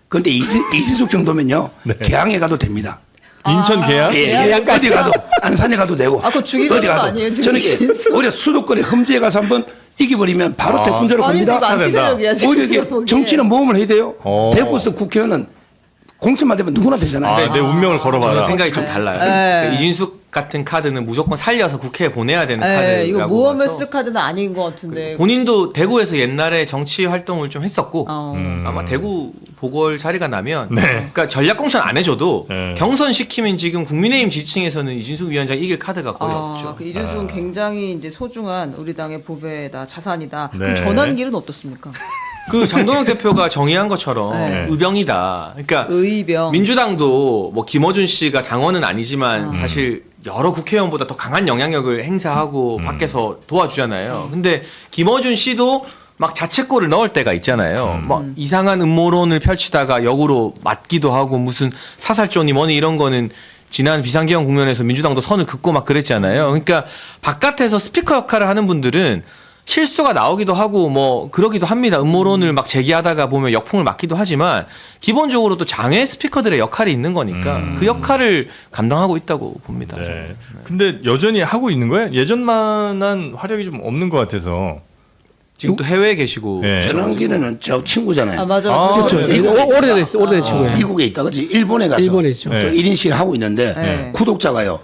그런데 이진숙 정도면요. 개항에 가도 됩니다. 인천 계양? 예, 계양까지. 어디 가도 안산에 가도 되고 아, 그거 죽이는 어디 거 가도 아니에요, 지금 저는 이게 이진숙? 오히려 수도권에 험지에 가서 한번 이겨버리면 바로 대권자로 아니, 갑니다. 이거 안티세력이야, 지금. 오히려 이게 보기에. 정치는 모험을 해야 돼요. 어. 대구에서 국회의원은 공천만 되면 누구나 되잖아요. 내 운명을 걸어봐라. 저는 생각이 좀 달라요. 네. 그러니까 이진숙 같은 카드는 무조건 살려서 국회에 보내야 되는 네, 이거 카드라고 모험을 봐서 쓸 카드는 아닌 것 같은데. 본인도 대구에서 옛날에 정치 활동을 좀 했었고 어. 아마 대구 보궐 자리가 나면 네. 그러니까 전략 공천 안 해줘도 네. 경선 시키면 지금 국민의힘 지지층에서는 이진숙 위원장 이길 카드가 거의 없죠. 그 이준숙은 굉장히 이제 소중한 우리 당의 보배다, 자산이다. 네. 그럼 전환기는 어떻습니까? 그 장동영 대표가 정의한 것처럼 네. 의병이다. 그러니까 의병. 민주당도 뭐 김어준 씨가 당원은 아니지만 사실 여러 국회의원보다 더 강한 영향력을 행사하고 밖에서 도와주잖아요. 근데 김어준 씨도 막 자책골을 넣을 때가 있잖아요. 막 이상한 음모론을 펼치다가 역으로 맞기도 하고 무슨 사살조니 뭐니 이런 거는 지난 비상계엄 국면에서 민주당도 선을 긋고 막 그랬잖아요. 그러니까 바깥에서 스피커 역할을 하는 분들은 실수가 나오기도 하고 뭐 그러기도 합니다. 음모론을 막 제기하다가 보면 역풍을 맞기도 하지만 기본적으로 또 장외 스피커들의 역할이 있는 거니까 그 역할을 감당하고 있다고 봅니다. 저는. 네. 근데 여전히 하고 있는 거예요? 예전만한 화력이 좀 없는 것 같아서. 지금 또 해외에 계시고 네. 전환기는 저 친구잖아요. 아, 맞아. 아, 그렇죠. 그렇지. 오래된 친구예요. 미국에 있다 그지 일본에 가서 일본에 있죠. 또 네. 1인실 하고 있는데 네. 구독자가요.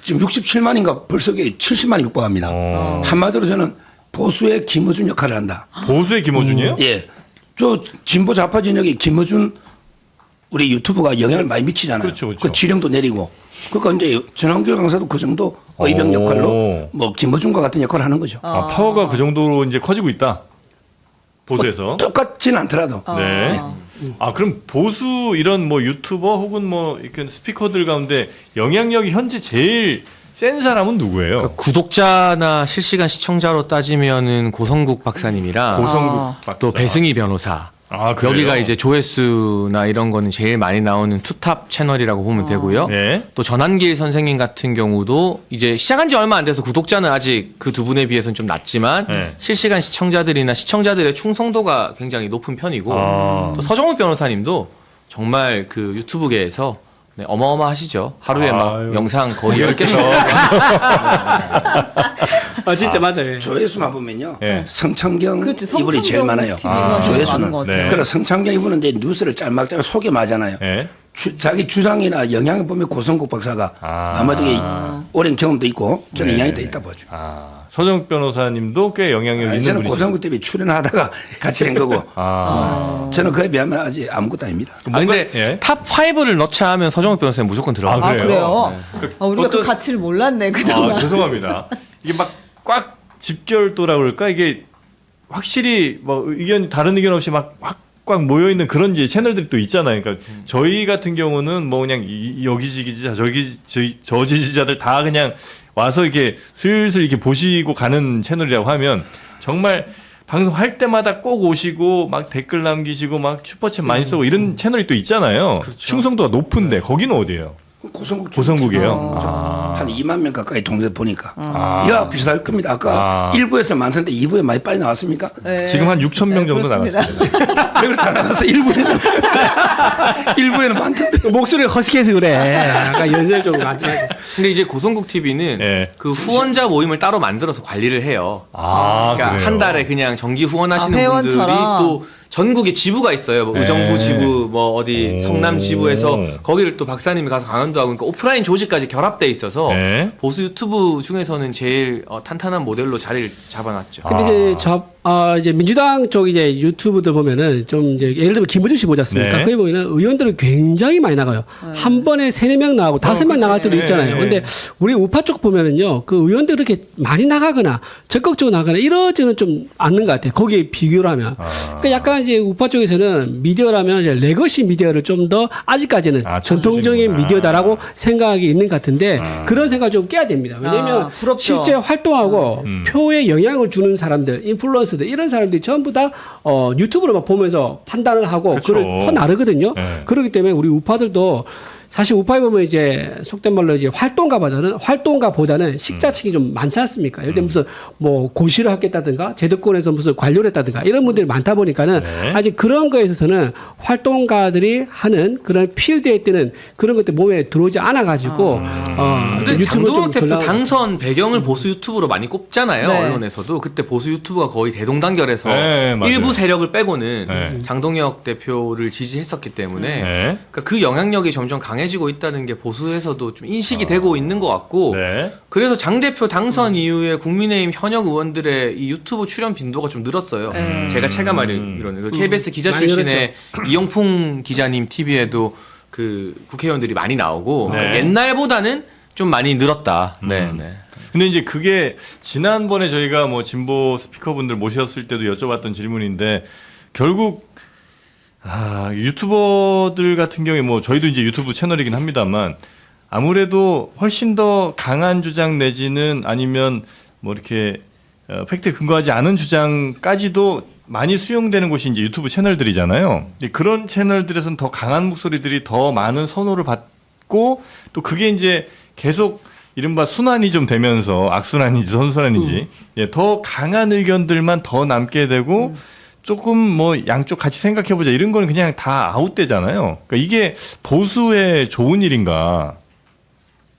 지금 67만인가 벌써 70만이 육박합니다. 한마디로 저는 보수의 김어준 역할을 한다. 보수의 김어준이에요? 예. 저 진보 좌파 진영에 김어준 우리 유튜브가 영향을 많이 미치잖아요. 그렇죠, 그렇죠. 그 지령도 내리고. 그러니까 이제 전환길 강사도 그 정도 의병 오. 역할로 뭐 김어준과 같은 역할을 하는 거죠. 아, 파워가 그 정도로 이제 커지고 있다. 보수에서. 똑같지는 않더라도. 네. 아, 그럼 보수 이런 뭐 유튜버 혹은 뭐 이렇게 스피커들 가운데 영향력이 현재 제일 센 사람은 누구예요? 그러니까 구독자나 실시간 시청자로 따지면은 고성국 박사님이랑 고성국 박사. 또 배승희 변호사. 아, 그래요? 여기가 이제 조회수나 이런 거는 제일 많이 나오는 투탑 채널이라고 보면 되고요. 네. 또 전한길 선생님 같은 경우도 이제 시작한 지 얼마 안 돼서 구독자는 아직 그 두 분에 비해서는 좀 낮지만 네. 실시간 시청자들이나 시청자들의 충성도가 굉장히 높은 편이고 아. 또 서정욱 변호사님도 정말 그 유튜브계에서 네, 어마어마하시죠. 하루에 막 아유. 영상 거의 10개씩. 진짜 맞아요. 조회수만 보면요. 예. 성창경 그렇지, 이분이 제일 성창경 많아요. TV가 조회수는. 많은 것 같아요. 네. 그래서 성창경 이분은 이제 뉴스를 짤막짤막 소개하잖아요. 예. 자기 주장이나 영향을 보면 고성국 박사가 아. 아마도 이게 오랜 경험도 있고 저는 네. 영향이 더 있다 보죠. 아, 서정욱 변호사님도 꽤 영향력 있는 저는 분이시죠. 고성국 TV 출연하다가 같이 한 거고 아. 저는 그에 비하면 아직 아무것도 아닙니다. 아, 뭔가- 근데 예. 탑 5를 넣자 하면 서정욱 변호사님 무조건 들어가요. 아, 아, 그래요? 그래요? 그 아, 우리가 어떤- 그 가치를 몰랐네, 그동안. 아, 죄송합니다. 이게 막 꽉 집결도라고 그럴까? 이게 확실히 뭐 의견 다른 의견 없이 막 꽉 모여 있는 그런 이제 채널들이 또 있잖아요. 그러니까 저희 같은 경우는 뭐 그냥 여기 지지자 저 지지자들 다 그냥 와서 이렇게 슬슬 이렇게 보시고 가는 채널이라고 하면 정말 방송할 때마다 꼭 오시고 막 댓글 남기시고 막 슈퍼챗 많이 쓰고 이런 채널이 또 있잖아요. 충성도가 높은데 거기는 어디예요? 고성국 고성국이에요. 아. 한 2만 명 가까이 동생 보니까 이와 비슷할 겁니다. 아까 아. 1부에서 많던데 2부에 많이 빨리 나왔습니까? 네. 지금 한 6천 명 정도 그렇습니다. 나갔습니다. 왜 다 나가서 1부에는 1부에는 많던데 목소리가 허스키해서 그래. 약간 연설적으로 하지 말고. 근데 이제 고성국 TV는 예. 그 후원자 모임을 따로 만들어서 관리를 해요. 아, 그러니까 그래요? 한 달에 그냥 정기 후원하시는 아, 분들이 회원처럼? 또 전국에 지부가 있어요. 뭐 네. 의정부 지부, 뭐 어디 오. 성남 지부에서 거기를 또 박사님이 가서 강연도 하고, 그러니까 오프라인 조직까지 결합돼 있어서 네. 보수 유튜브 중에서는 제일 탄탄한 모델로 자리를 잡아놨죠. 근데 이제 이제 민주당 쪽 이제 유튜브들 보면은 좀 이제 예를 들면 김어준 씨 보지 않습니까? 네. 거기 보면은 의원들은 굉장히 많이 나가요. 한 번에 3-4명 나가고 5명 나갈 때도 네. 있잖아요. 근데 우리 우파 쪽 보면은요, 그 의원들 그렇게 많이 나가거나 적극적으로 나가거나 이러지는 좀 않는 것 같아요. 거기에 비교를 하면. 그러니까 약간 이제 우파 쪽에서는 미디어라면 이제 레거시 미디어를 좀 더 아직까지는 전통적인 쳐주시는구나. 미디어다라고 생각이 있는 것 같은데 그런 생각을 좀 깨야 됩니다. 왜냐면 부럽죠. 실제 활동하고 표에 영향을 주는 사람들, 인플루언서들 이런 사람들이 전부 다 유튜브로만 보면서 판단을 하고 그쵸. 그걸 퍼나르거든요. 네. 그렇기 때문에 우리 우파들도 사실 우파에 보면 이제 속된 말로 이제 활동가보다는 식자층이 좀 많지 않습니까? 예를 들면 무슨 뭐 고시를 하겠다든가 제도권에서 무슨 관료를 했다든가 이런 분들이 많다 보니까는 네. 아직 그런 거에 있어서는 활동가들이 하는 그런 필드에 뜨는 그런 것들 몸에 들어오지 않아 가지고 근데 유튜브를 장동혁 좀 대표 전략- 당선 배경을 보수 유튜브로 많이 꼽잖아요. 네. 언론에서도 그때 보수 유튜브가 거의 대동단결해서 네, 맞아요. 일부 세력을 빼고는 네. 장동혁 대표를 지지했었기 때문에 네. 그러니까 그 영향력이 점점 강해지고 있다는 게 보수에서도 좀 인식이 되고 있는 것 같고 네. 그래서 장 대표 당선 이후에 국민의힘 현역 의원들의 이 유튜브 출연 빈도가 좀 늘었어요. 제가 체감하기로는 그 KBS 기자 많이 출신의 이용풍 기자님 TV에도 그 국회의원들이 많이 나오고 네. 그러니까 옛날보다는 좀 많이 늘었다. 네, 네. 근데 이제 그게 지난번에 저희가 뭐 진보 스피커분들 모셨을 때도 여쭤봤던 질문인데 결국 유튜버들 같은 경우에 뭐 저희도 이제 유튜브 채널이긴 합니다만 아무래도 훨씬 더 강한 주장 내지는 아니면 뭐 이렇게 팩트에 근거하지 않은 주장까지도 많이 수용되는 곳이 이제 유튜브 채널들이잖아요. 이제 그런 채널들에서는 더 강한 목소리들이 더 많은 선호를 받고 또 그게 이제 계속 이른바 순환이 좀 되면서 악순환인지 선순환인지 예, 더 강한 의견들만 더 남게 되고 조금 뭐 양쪽 같이 생각해보자 이런 거는 그냥 다 아웃되잖아요. 그러니까 이게 보수의 좋은 일인가?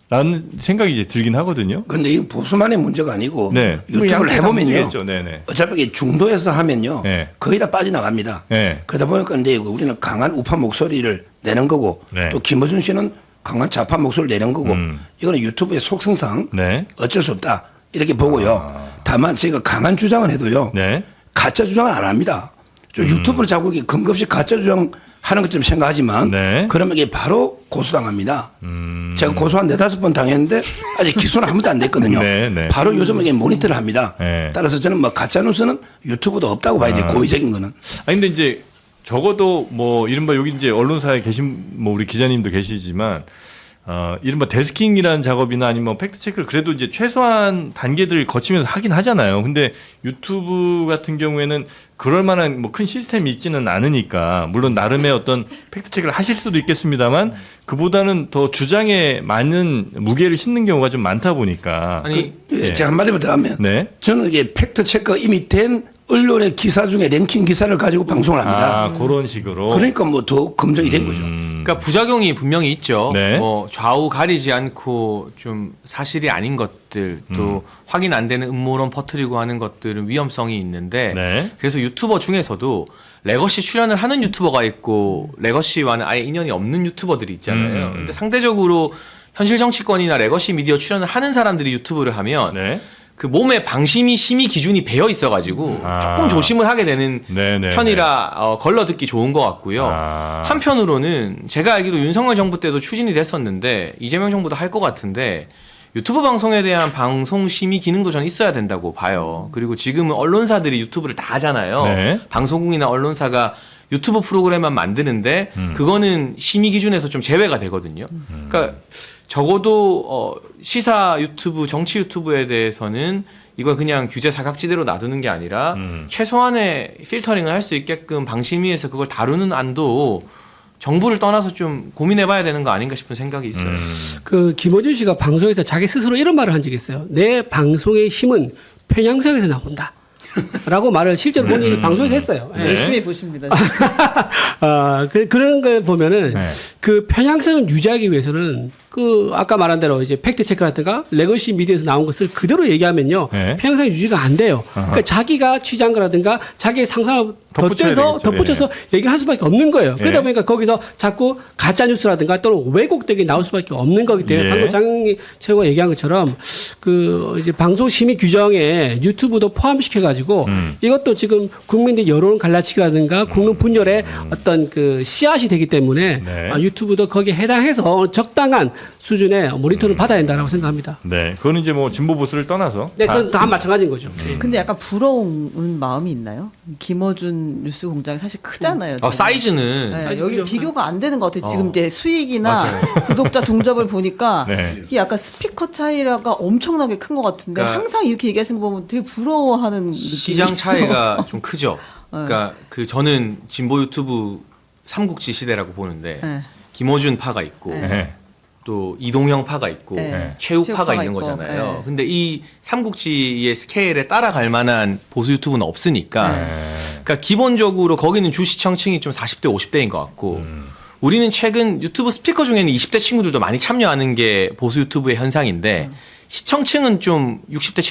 라는 생각이 이제 들긴 하거든요. 근데 이거 보수만의 문제가 아니고 네. 유튜브를 양쪽 다 해보면요. 문제겠죠. 네네. 어차피 이게 중도에서 하면요. 네. 거의 다 빠져나갑니다. 네. 그러다 보니까 이제 우리는 강한 우파 목소리를 내는 거고 네. 또 김어준 씨는 강한 좌파 목소리를 내는 거고 이거는 유튜브의 속성상 네. 어쩔 수 없다 이렇게 보고요. 다만 제가 강한 주장을 해도요. 네. 가짜 주장은 안 합니다. 유튜브를 자꾸 이렇게 근거 없이 가짜 주장 하는 것처럼 생각하지만 네. 그러면 이게 바로 고소당합니다. 제가 고소 한 4-5번 당했는데 아직 기소는 한 번도 안 됐거든요. 네, 네. 바로 요즘은 이게 모니터를 합니다. 네. 따라서 저는 뭐 가짜 뉴스는 유튜브도 없다고 봐야 돼요. 고의적인 거는. 아니 근데 이제 적어도 뭐 이른바 여기 이제 언론사에 계신 뭐 우리 기자님도 계시지만 이른바 데스킹이라는 작업이나 아니면 뭐 팩트 체크를 그래도 이제 최소한 단계들 거치면서 하긴 하잖아요. 근데 유튜브 같은 경우에는 그럴 만한 뭐 큰 시스템이 있지는 않으니까 물론 나름의 어떤 팩트 체크를 하실 수도 있겠습니다만 그보다는 더 주장에 많은 무게를 싣는 경우가 좀 많다 보니까 아니 예, 네. 제가 한마디만 더 하면 네. 저는 이게 팩트 체크가 이미 된 언론의 기사 중에 랭킹 기사를 가지고 방송을 합니다. 그런 식으로. 그러니까 뭐 더 검증이 된 거죠. 그러니까 부작용이 분명히 있죠. 네. 뭐 좌우 가리지 않고 좀 사실이 아닌 것들 또 확인 안 되는 음모론 퍼뜨리고 하는 것들은 위험성이 있는데 네. 그래서 유튜버 중에서도 레거시 출연을 하는 유튜버가 있고 레거시와는 아예 인연이 없는 유튜버들이 있잖아요. 근데 상대적으로 현실 정치권이나 레거시 미디어 출연을 하는 사람들이 유튜브를 하면 네. 그 몸에 방심이 심의 기준이 배어 있어가지고 조금 조심을 하게 되는 네네. 편이라 걸러듣기 좋은 것 같고요. 한편으로는 제가 알기로 윤석열 정부 때도 추진이 됐었는데 이재명 정부도 할 것 같은데 유튜브 방송에 대한 방송 심의 기능도 저는 있어야 된다고 봐요. 그리고 지금은 언론사들이 유튜브를 다 하잖아요. 네. 방송국이나 언론사가 유튜브 프로그램만 만드는데 그거는 심의 기준에서 좀 제외가 되거든요. 그러니까 적어도 시사 유튜브, 정치 유튜브에 대해서는 이걸 그냥 규제 사각지대로 놔두는 게 아니라 최소한의 필터링을 할 수 있게끔 방심위에서 그걸 다루는 안도 정부를 떠나서 좀 고민해봐야 되는 거 아닌가 싶은 생각이 있어요. 그 김어준 씨가 방송에서 자기 스스로 이런 말을 한 적이 있어요. 내 방송의 힘은 편향성에서 나온다. 라고 말을 실제로 본인이 방송에서 했어요. 예. 열심히 보십니다. 그런 걸 보면은 네. 그 편향성을 유지하기 위해서는 그 아까 말한 대로 이제 팩트 체크라든가 레거시 미디어에서 나온 것을 그대로 얘기하면요 네. 평생 유지가 안 돼요. 그러니까 자기가 취재한 거라든가 자기의 상상을 덧붙여야 덧대서 되겠죠. 덧붙여서 얘기를 할 수밖에 없는 거예요. 그러다 예. 보니까 거기서 자꾸 가짜 뉴스라든가 또는 왜곡되게 나올 수밖에 없는 거기 때문에 예. 방금 장영희 최고가 얘기한 것처럼 그 이제 방송 심의 규정에 유튜브도 포함시켜 가지고 이것도 지금 국민들 여론 갈라치기라든가 국민 분열의 어떤 그 씨앗이 되기 때문에 네. 유튜브도 거기에 해당해서 적당한 수준의 모니터를 받아야 된다고 생각합니다. 네, 그거는 이제 뭐 진보 보수를 떠나서 네, 그건 다 마찬가지인 거죠. 예. 근데 약간 부러운 마음이 있나요? 김어준 뉴스 공장이 사실 크잖아요. 사이즈는 네, 사이즈 여기 크죠. 비교가 안 되는 것 같아요. 지금 이제 수익이나 맞아요. 구독자 동접을 보니까 네. 이게 약간 스피커 차이가 엄청나게 큰 것 같은데 그러니까 항상 이렇게 얘기하시는 거 보면 되게 부러워하는 느낌이 시장 있어. 차이가 좀 크죠. 그러니까 그 저는 진보 유튜브 삼국지 시대라고 보는데 네. 김어준 파가 있고 네. 또 이동형 파가 있고 네. 최욱 파가 최욱파가 있는 있고. 거잖아요. 네. 근데 이 삼국지의 스케일에 따라갈 만한 보수 유튜브는 없으니까 네. 그러니까 기본적으로 거기는 주 시청층이 좀 40대 50대인 것 같고 우리는 최근 유튜브 스피커 중에는 20대 친구들도 많이 참여하는 게 보수 유튜브의 현상인데 시청층은 좀 60대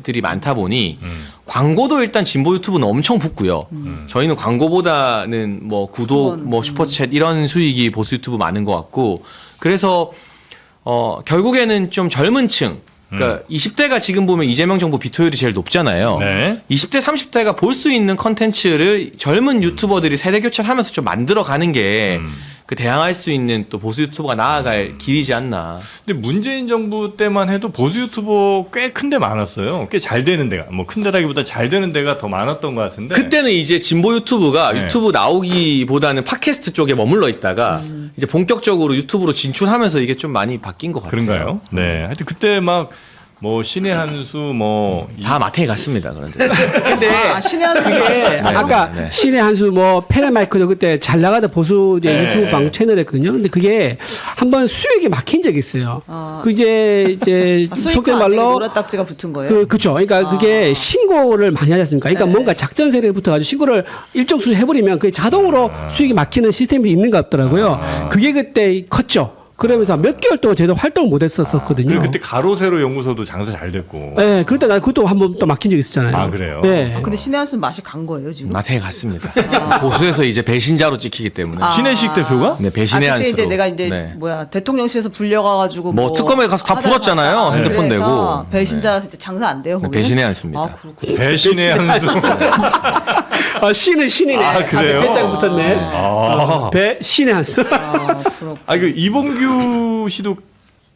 70대들이 많다 보니 광고도 일단 진보 유튜브는 엄청 붙고요. 저희는 광고보다는 뭐 구독, 뭐 슈퍼챗 이런 수익이 보수 유튜브 많은 것 같고 그래서 결국에는 좀 젊은 층 그러니까 20대가 지금 보면 이재명 정부 비토율이 제일 높잖아요. 네. 20대 30대가 볼 수 있는 컨텐츠를 젊은 유튜버들이 세대 교체를 하면서 좀 만들어 가는 게 그 대항할 수 있는 또 보수 유튜버가 나아갈 길이지 않나. 근데 문재인 정부 때만 해도 보수 유튜버 꽤 큰 데 많았어요. 꽤 잘 되는 데가 뭐 큰 데라기보다 잘 되는 데가 더 많았던 것 같은데. 그때는 이제 진보 유튜브가 네. 유튜브 나오기보다는 팟캐스트 쪽에 머물러 있다가 이제 본격적으로 유튜브로 진출하면서 이게 좀 많이 바뀐 것 같아요. 그런가요? 네. 하여튼 그때 막 뭐 신의 한수 뭐 다 마트에 갔습니다. 그런데 근데 신의 한 그게 네, 아까 네. 신의 한수 뭐 페레마이크도 그때 잘 나가던 보수 이제 네. 유튜브 방 채널이었거든요. 근데 그게 한번 수익이 막힌 적이 있어요. 그 이제 속된 수익화 안 되게 말로 노란딱지가 붙은 거예요. 그렇죠. 그러니까 그게 신고를 많이 하지 않습니까? 그러니까 네. 뭔가 작전 세력에 붙어가지고 신고를 일정 수 해버리면 그게 자동으로 수익이 막히는 시스템이 있는 것 같더라고요. 그게 그때 컸죠. 그러면서 몇 개월 동안 제대로 활동을 못 했었거든요. 그리고 그때 가로세로 연구소도 장사 잘 됐고. 네, 그럴 때 나 그것도 한번 또 막힌 적이 있었잖아요. 아, 그래요? 네. 근데 신의 한수 맛이 간 거예요 지금. 마트에 갔습니다. 보수에서 이제 배신자로 찍히기 때문에. 신혜식 대표가? 네, 배신의 그때 한수로. 이제 내가 이제 네. 대통령실에서 불려가가지고 뭐 특검에 가서 다 하다가 풀었잖아요. 갔다. 핸드폰 그래서 내고. 배신자라서 이제 장사 안 돼요. 거기는? 배신의 한수입니다. 아, 그렇구나. 배신의 한수. 신은 신이네. 아, 그래요? 배짱 붙었네. 아. 배 신의 한수. 아, 그렇고. 아, 그 이봉규 씨도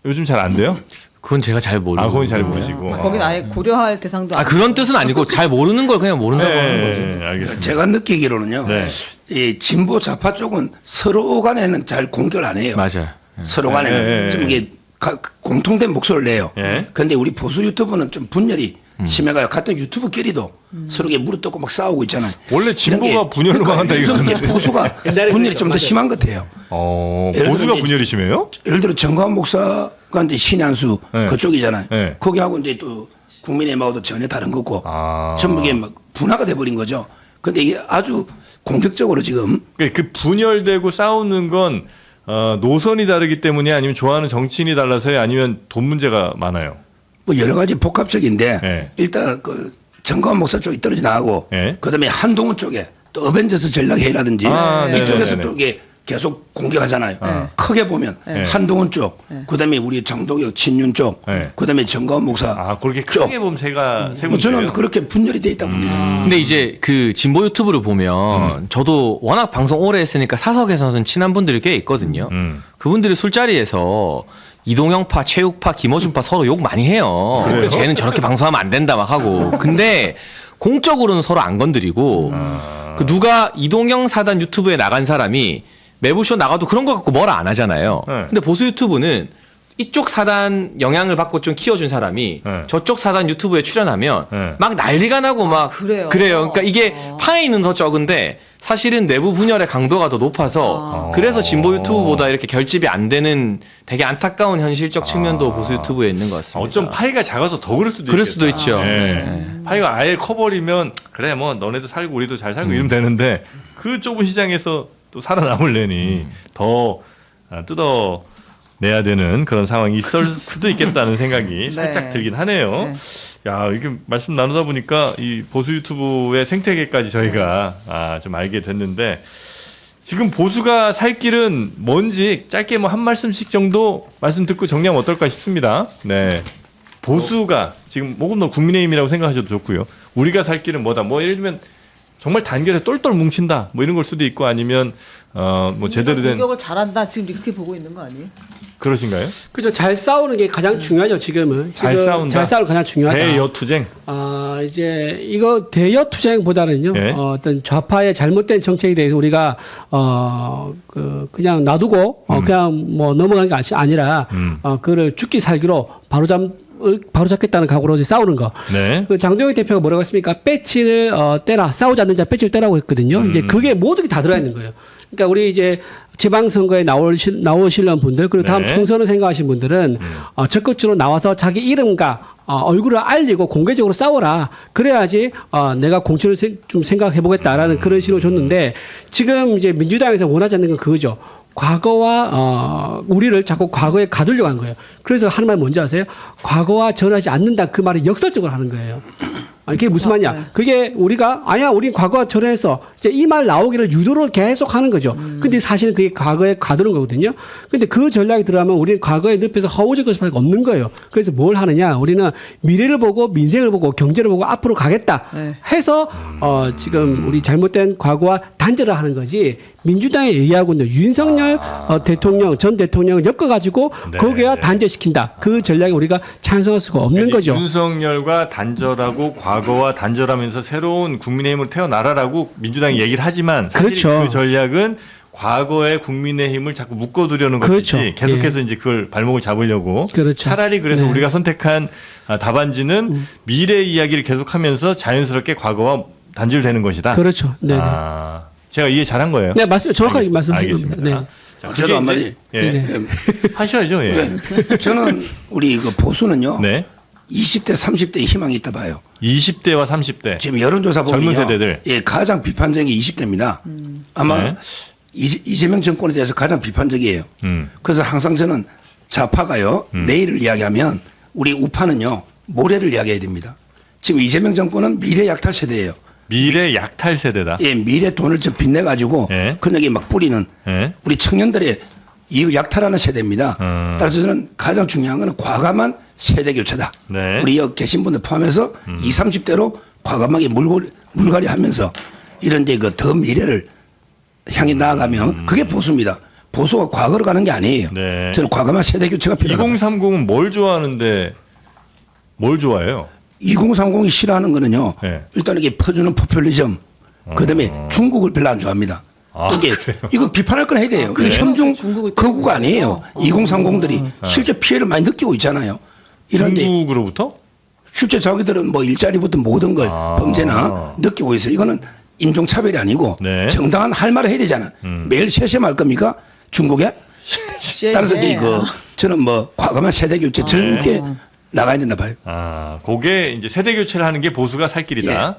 요즘 잘 안 돼요? 그건 제가 잘 모르고. 아, 그건 잘 모르시고. 거긴 아예 고려할 대상도 아 그런 뜻은 아니고 잘 모르는 걸 그냥 모른다고 하는 거죠. 네, 알겠습니다. 제가 느끼기로는요. 네. 이 진보 좌파 쪽은 서로 간에는 잘 공격을 안 해요. 맞아요. 서로 간에는 네. 좀 이게 공통된 목소리를 내요. 네. 그런데 우리 보수 유튜브는 좀 분열이 심해가요. 같은 유튜브끼리도 서로 이게 무릎 뜯고 막 싸우고 있잖아요. 원래 진보가 분열을 망한다 이게 이거는. 보수가 옛날에 분열이 좀 더 맞아요. 심한 것 같아요. 예를 보수가 들어 이제 분열이 심해요? 예를 들어 정광훈 목사가 이제 신한수 네. 그쪽이잖아요. 네. 거기하고 이제 또 국민의힘하고도 전혀 다른 거고 아. 전부 이게 막 분화가 돼버린 거죠. 근데 이게 아주 공격적으로 지금 그 분열되고 싸우는 건 노선이 다르기 때문에 아니면 좋아하는 정치인이 달라서요 아니면 돈 문제가 많아요. 뭐 여러 가지 복합적인데 네. 일단 그 정광훈 목사 쪽이 떨어져 나가고 네. 그다음에 한동훈 쪽에 또 어벤져스 전략회의라든지 아, 이쪽에서 네네네네. 또 이게 계속 공격하잖아요. 크게 보면 네. 한동훈 쪽, 그다음에 우리 정동혁 친윤 쪽, 네. 그다음에 정광훈 목사 아 그렇게 쪽. 크게 보면 세가 세 뭐 저는 군데예요? 그렇게 분열이 돼 있다고 봅니다. 근데 이제 그 진보 유튜브를 보면 저도 워낙 방송 오래 했으니까 사석에서는 친한 분들이 꽤 있거든요. 그분들이 술자리에서 이동형파, 최욱파, 김어준파 서로 욕 많이 해요. 그래요? 쟤는 저렇게 방송하면 안 된다 막 하고. 근데 공적으로는 서로 안 건드리고 그 누가 이동형 사단 유튜브에 나간 사람이 매부쇼 나가도 그런 거 갖고 뭐라 안 하잖아요. 네. 근데 보수 유튜브는 이쪽 사단 영향을 받고 좀 키워준 사람이 네. 저쪽 사단 유튜브에 출연하면 네. 막 난리가 나고 막 그래요? 그러니까 이게 파이는 더 적은데 사실은 내부 분열의 강도가 더 높아서 그래서 진보 유튜브보다 이렇게 결집이 안 되는 되게 안타까운 현실적 측면도 보수 유튜브에 있는 것 같습니다. 어쩜 파이가 작아서 더 그럴 수도 그럴 있겠다. 수도 있죠. 네. 네. 파이가 아예 커버리면 그래 뭐 너네도 살고 우리도 잘 살고 이러면 되는데 그 좁은 시장에서 또 살아남으려니 더 뜯어 내야 되는 그런 상황이 있을 수도 있겠다는 생각이 살짝 들긴 하네요. 네. 야, 이게 말씀 나누다 보니까 이 보수 유튜브의 생태계까지 저희가 좀 알게 됐는데 지금 보수가 살 길은 뭔지 짧게 뭐 한 말씀씩 정도 말씀 듣고 정리하면 어떨까 싶습니다. 네. 보수가 지금 혹은 뭐 국민의힘이라고 생각하셔도 좋고요. 우리가 살 길은 뭐다. 뭐 예를 들면 정말 단결에 똘똘 뭉친다. 뭐 이런 걸 수도 있고 아니면 뭐 제대로 된 공격을 잘한다 지금 이렇게 보고 있는 거 아니에요? 그러신가요? 그죠. 잘 싸우는 게 가장 중요하죠. 지금은. 잘 지금 싸운다. 잘 싸우는 게 가장 중요하다. 대여투쟁. 이제 이거 대여 투쟁보다는요. 네. 어떤 좌파의 잘못된 정책에 대해서 우리가 그냥 놔두고 그냥 뭐 넘어가는 게 아니라 그를 죽기 살기로 바로잡겠다는 각오로 이제 싸우는 거. 네. 그 장동혁 대표가 뭐라고 했습니까? 배치를 떼라. 싸우지 않는 자 배치를 떼라고 했거든요. 이제 그게 모든 게 다 들어가 있는 거예요. 그러니까 우리 이제 지방선거에 나오시려는 분들 그리고 다음 네. 총선을 생각하신 분들은 적극적으로 나와서 자기 이름과 얼굴을 알리고 공개적으로 싸워라. 그래야지 내가 공천을 좀 생각해 보겠다라는 그런 신호를 줬는데 지금 이제 민주당에서 원하지 않는 건 그거죠. 과거와 우리를 자꾸 과거에 가두려고 하는 거예요. 그래서 하는 말 뭔지 아세요? 과거와 전하지 않는다 그 말을 역설적으로 하는 거예요. 그게 무슨 말이냐? 그게 우리가 아니야, 우린 과거와 전했어. 이제 이 말 나오기를 유도를 계속 하는 거죠. 근데 사실은 그게 과거에 가두는 거거든요. 근데 그 전략이 들어가면 우리는 과거의 늪에서 허우적거릴 수밖에 없는 거예요. 그래서 뭘 하느냐? 우리는 미래를 보고 민생을 보고 경제를 보고 앞으로 가겠다 해서 지금 우리 잘못된 과거와 단절을 하는 거지. 민주당에 얘기하고는 윤석열 대통령 전 대통령을 엮어가지고 네. 거기와 단절시킨다. 그 전략에 우리가 찬성할 수가 없는 이제 거죠. 윤석열과 단절하고 과거와 단절하면서 새로운 국민의힘을 태어나라라고 민주당이 얘기를 하지만 사실 그렇죠. 그 전략은 과거의 국민의힘을 자꾸 묶어두려는 그렇죠. 것이지 계속해서 이제 그걸 발목을 잡으려고 그렇죠. 차라리 그래서 네. 우리가 선택한 답안지는 미래 이야기를 계속하면서 자연스럽게 과거와 단절되는 것이다. 그렇죠. 네. 제가 이해 잘한 거예요. 네, 맞습니다. 정확하게 알겠습니다. 말씀드립니다. 네. 자, 저도 그게 한마디. 이제- 예. 하셔야죠. 예. 네. 저는 우리 그 보수는요. 네. 20대, 30대의 희망이 있다 봐요. 20대와 30대. 지금 여론조사 보면요. 젊은 세대들. 예, 가장 비판적인 게 20대입니다. 아마 네. 이재명 정권에 대해서 가장 비판적이에요. 음. 그래서 항상 저는 좌파가요. 내일을 이야기하면 우리 우파는요. 모레를 이야기해야 됩니다. 지금 이재명 정권은 미래 약탈 세대예요. 미래 약탈 세대다. 예, 미래 돈을 좀 빚내 가지고 예. 그녀기 막 뿌리는 예. 우리 청년들의 이익을 약탈하는 세대입니다. 따라서 저는 가장 중요한 것은 과감한 세대 교체다. 네. 우리 여기 계신 분들 포함해서 20, 30대로 과감하게 물갈이 하면서 이런 이제 그 더 미래를 향해 나아가면 그게 보수입니다. 보수가 과거로 가는 게 아니에요. 네. 저는 과감한 세대 교체가 필요하다. 2030은 뭘 좋아하는데 뭘 좋아해요? 2030이 싫어하는 거는요. 네. 일단 이게 퍼주는 포퓰리즘. 그다음에 중국을 별로 안 좋아합니다. 이게 이건 비판할 건 해야 돼요. 이게 현중 중국을 거구가 아니에요. 2030들이 실제 피해를 많이 느끼고 있잖아요. 이런데 중국으로부터? 실제 자기들은 뭐 일자리부터 모든 걸 범죄나 느끼고 있어요. 이거는 인종차별이 아니고 네. 정당한 할 말을 해야 되잖아. 매일 세셈할 겁니까? 중국에? 따라서 이거 저는 뭐 과감한 세대 교체 젊게 나가야 된다 봐요. 그게 이제 세대 교체를 하는 게 보수가 살 길이다.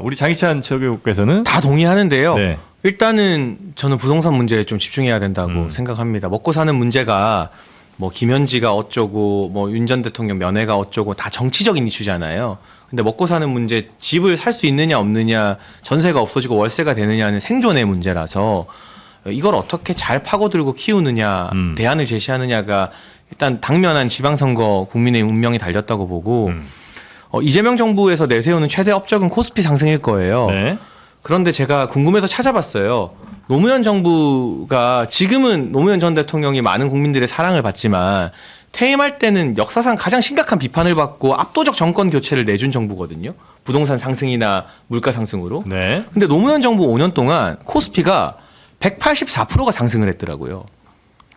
우리 장희찬 최고께서는 다 동의하는데요. 네. 일단은 저는 부동산 문제에 좀 집중해야 된다고 생각합니다. 먹고 사는 문제가 뭐 김현지가 어쩌고 뭐 윤 전 대통령 면회가 어쩌고 다 정치적인 이슈잖아요. 근데 먹고 사는 문제, 집을 살 수 있느냐 없느냐, 전세가 없어지고 월세가 되느냐는 생존의 문제라서 이걸 어떻게 잘 파고들고 키우느냐, 대안을 제시하느냐가 일단 당면한 지방선거 국민의 운명이 달렸다고 보고 이재명 정부에서 내세우는 최대 업적은 코스피 상승일 거예요. 네. 그런데 제가 궁금해서 찾아봤어요. 노무현 정부가 지금은 노무현 전 대통령이 많은 국민들의 사랑을 받지만 퇴임할 때는 역사상 가장 심각한 비판을 받고 압도적 정권 교체를 내준 정부거든요. 부동산 상승이나 물가 상승으로. 네. 근데 노무현 정부 5년 동안 코스피가 184%가 상승을 했더라고요.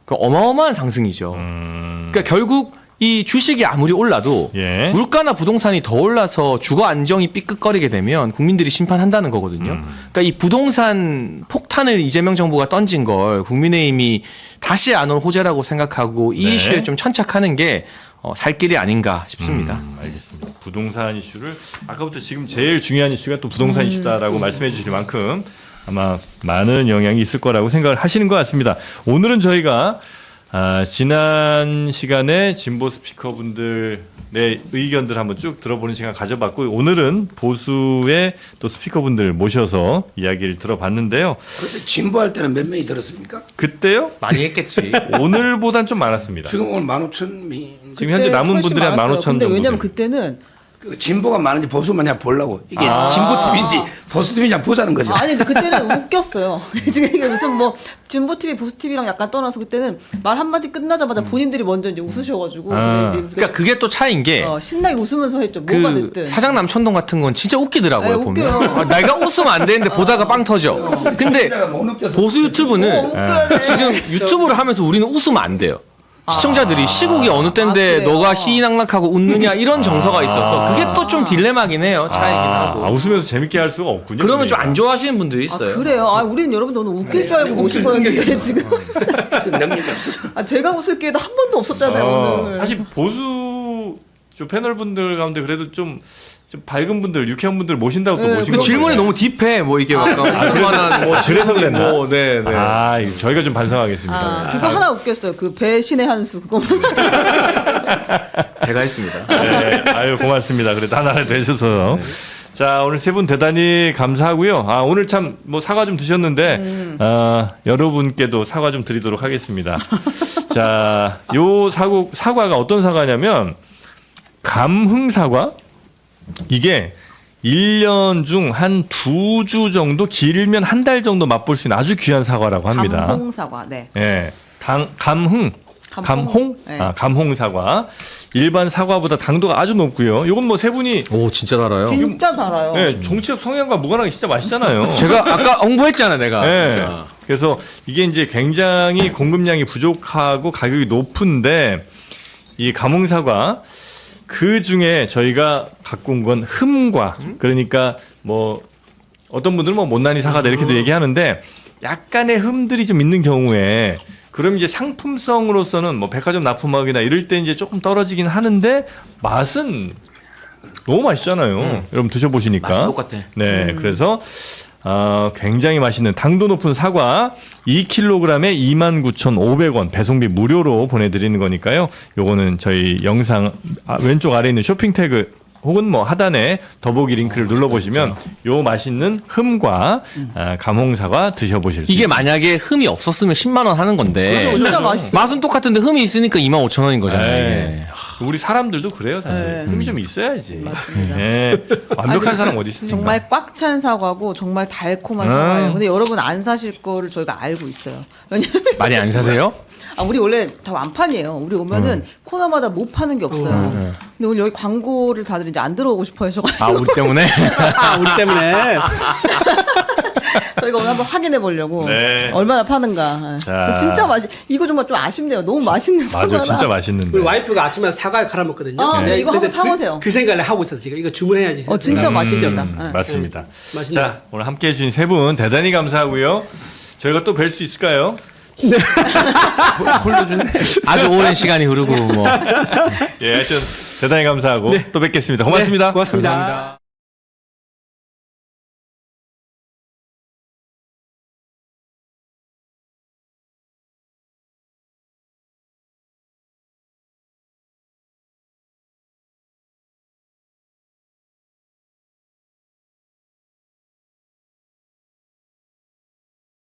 그 어마어마한 상승이죠. 그러니까 결국 이 주식이 아무리 올라도 예. 물가나 부동산이 더 올라서 주거 안정이 삐끗거리게 되면 국민들이 심판한다는 거거든요. 그러니까 이 부동산 폭탄을 이재명 정부가 던진 걸 국민의힘이 다시 안 올 호재라고 생각하고 이 네. 이슈에 좀 천착하는 게 살 길이 아닌가 싶습니다. 알겠습니다. 부동산 이슈를 아까부터 지금 제일 중요한 이슈가 또 부동산 이슈다라고 말씀해 주실 만큼 아마 많은 영향이 있을 거라고 생각을 하시는 것 같습니다. 오늘은 저희가 지난 시간에 진보 스피커분들의 의견들 한번 쭉 들어보는 시간 가져봤고 오늘은 보수의 또 스피커분들 모셔서 이야기를 들어봤는데요. 그때 진보할 때는 몇 명이 들었습니까? 그때요? 많이 했겠지. 오늘보단 좀 많았습니다. 지금 오늘 15,000명. 지금 현재 남은 훨씬 분들이 한 많았어요. 15,000 근데 정도 왜냐면 돼요. 그때는 그 진보가 많은지 보수가 많냐 보려고 이게 진보팀인지 보수팀인지 한번 보자는 거죠. 아니 근데 그때는 웃겼어요. 지금 이게 무슨 뭐 진보 TV, 보수 TV랑 약간 떠나서 그때는 말 한마디 끝나자마자 본인들이 먼저 이제 웃으셔가지고 이제 그러니까 그게 또 차이인 게 신나게 웃으면서 했죠. 뭐가 그 됐든. 사장 남천동 같은 건 진짜 웃기더라고요. 네, 보면 웃겨요. 내가 웃으면 안 되는데 보다가 빵 터져. 근데 못 느껴서 보수 유튜브는 웃겨야 돼. 지금 유튜브를 하면서 우리는 웃으면 안 돼요. 시청자들이 시국이 어느 때인데 그래요? 너가 희낙낙하고 웃느냐 이런 정서가 있어서 그게 또 좀 딜레마긴 해요. 차이긴 하고. 웃으면서 재밌게 할 수가 없군요. 그러면 좀 그러니까. 안 좋아하시는 분들이 아 있어요. 그래요. 우리는 여러분들 오늘 웃길 줄 알고 오신 거였는데 지금 능력이 없어서. 제가 웃을 기회도 한 번도 없었잖아요 오늘. 사실 보수 저 패널 분들 가운데 그래도 좀 밝은 분들, 유쾌한 분들 모신다고 또 네, 모신 그 건데. 질문이 너무 딥해. 뭐 이게 약간 웃을만한 뭐 그래서 그랬나? 뭐, 네, 네. 이거 저희가 좀 반성하겠습니다. 그거 하나 웃겼어요. 그 배신의 한수 그거. 제가 했습니다. 네, 아유 고맙습니다. 그래도 하나 되셔서. 자 오늘 세 분 대단히 감사하고요. 오늘 참 뭐 사과 좀 드셨는데 여러분께도 사과 좀 드리도록 하겠습니다. 자, 요 사과가 어떤 사과냐면 감흥 사과. 이게 1년 중 한 2주 정도 길면 한 달 정도 맛볼 수 있는 아주 귀한 사과라고 합니다. 감홍 사과. 네. 예. 감흥. 감홍? 네. 감홍 사과. 일반 사과보다 당도가 아주 높고요. 이건 뭐 세 분이 오 진짜 달아요. 진짜 달아요. 예, 정치적 성향과 무관하게 진짜 맛있잖아요. 제가 아까 홍보했잖아 내가. 예. 진짜. 그래서 이게 이제 굉장히 공급량이 부족하고 가격이 높은데 이 감홍 사과 그 중에 저희가 갖고 온 건 흠과 그러니까 뭐 어떤 분들은 뭐 못난이 사과다 이렇게도 얘기하는데 약간의 흠들이 좀 있는 경우에 그럼 이제 상품성으로서는 뭐 백화점 납품하기나 이럴 때 이제 조금 떨어지긴 하는데 맛은 너무 맛있잖아요. 여러분 드셔보시니까. 맛은 똑같아. 네, 그래서 굉장히 맛있는 당도 높은 사과 2kg에 29,500원 배송비 무료로 보내드리는 거니까요. 요거는 저희 영상 왼쪽 아래에 있는 쇼핑 태그 혹은 뭐 하단에 더보기 링크를 눌러보시면 요 맛있는 흠과 감홍 사과 드셔보실 수 이게 있습니다. 만약에 흠이 없었으면 10만 원 하는 건데 진짜 맛있어. 맛은 똑같은데 흠이 있으니까 25,000원인 거잖아요. 네. 이게. 우리 사람들도 그래요 사실. 네. 흠이 좀 있어야지. 맞습니다. 네. 완벽한 아니, 사람 어디 있습니까? 정말 꽉 찬 사과고 정말 달콤한 사과예요. 근데 여러분 안 사실 거를 저희가 알고 있어요. 왜냐면 많이 안 사세요? 우리 원래 다 완판이에요. 우리 오면은 코너마다 못 파는 게 없어요. 근데 오늘 여기 광고를 다들 이제 안 들어오고 싶어 하셔가지고 우리 때문에. 우리 때문에. 저희가 오늘 한번 확인해 보려고 네. 얼마나 파는가. 자. 진짜 이거 정말 좀 아쉽네요. 너무 맛있는 사과라. 맞아, 진짜 맛있는데. 우리 와이프가 아침에 사과를 갈아 먹거든요. 네, 이거 한번 사보세요. 그 생각을 하고 있어서 지금 이거 주문해야지. 진짜 맛있습니다. 맞습니다. 맛있네요. 자, 오늘 함께 해주신 세 분 대단히 감사하고요. 저희가 또 뵐 수 있을까요? 아주 오랜 시간이 흐르고 뭐. 예, 하여튼 대단히 감사하고 또 뵙겠습니다. 고맙습니다. 네, 고맙습니다. 감사합니다.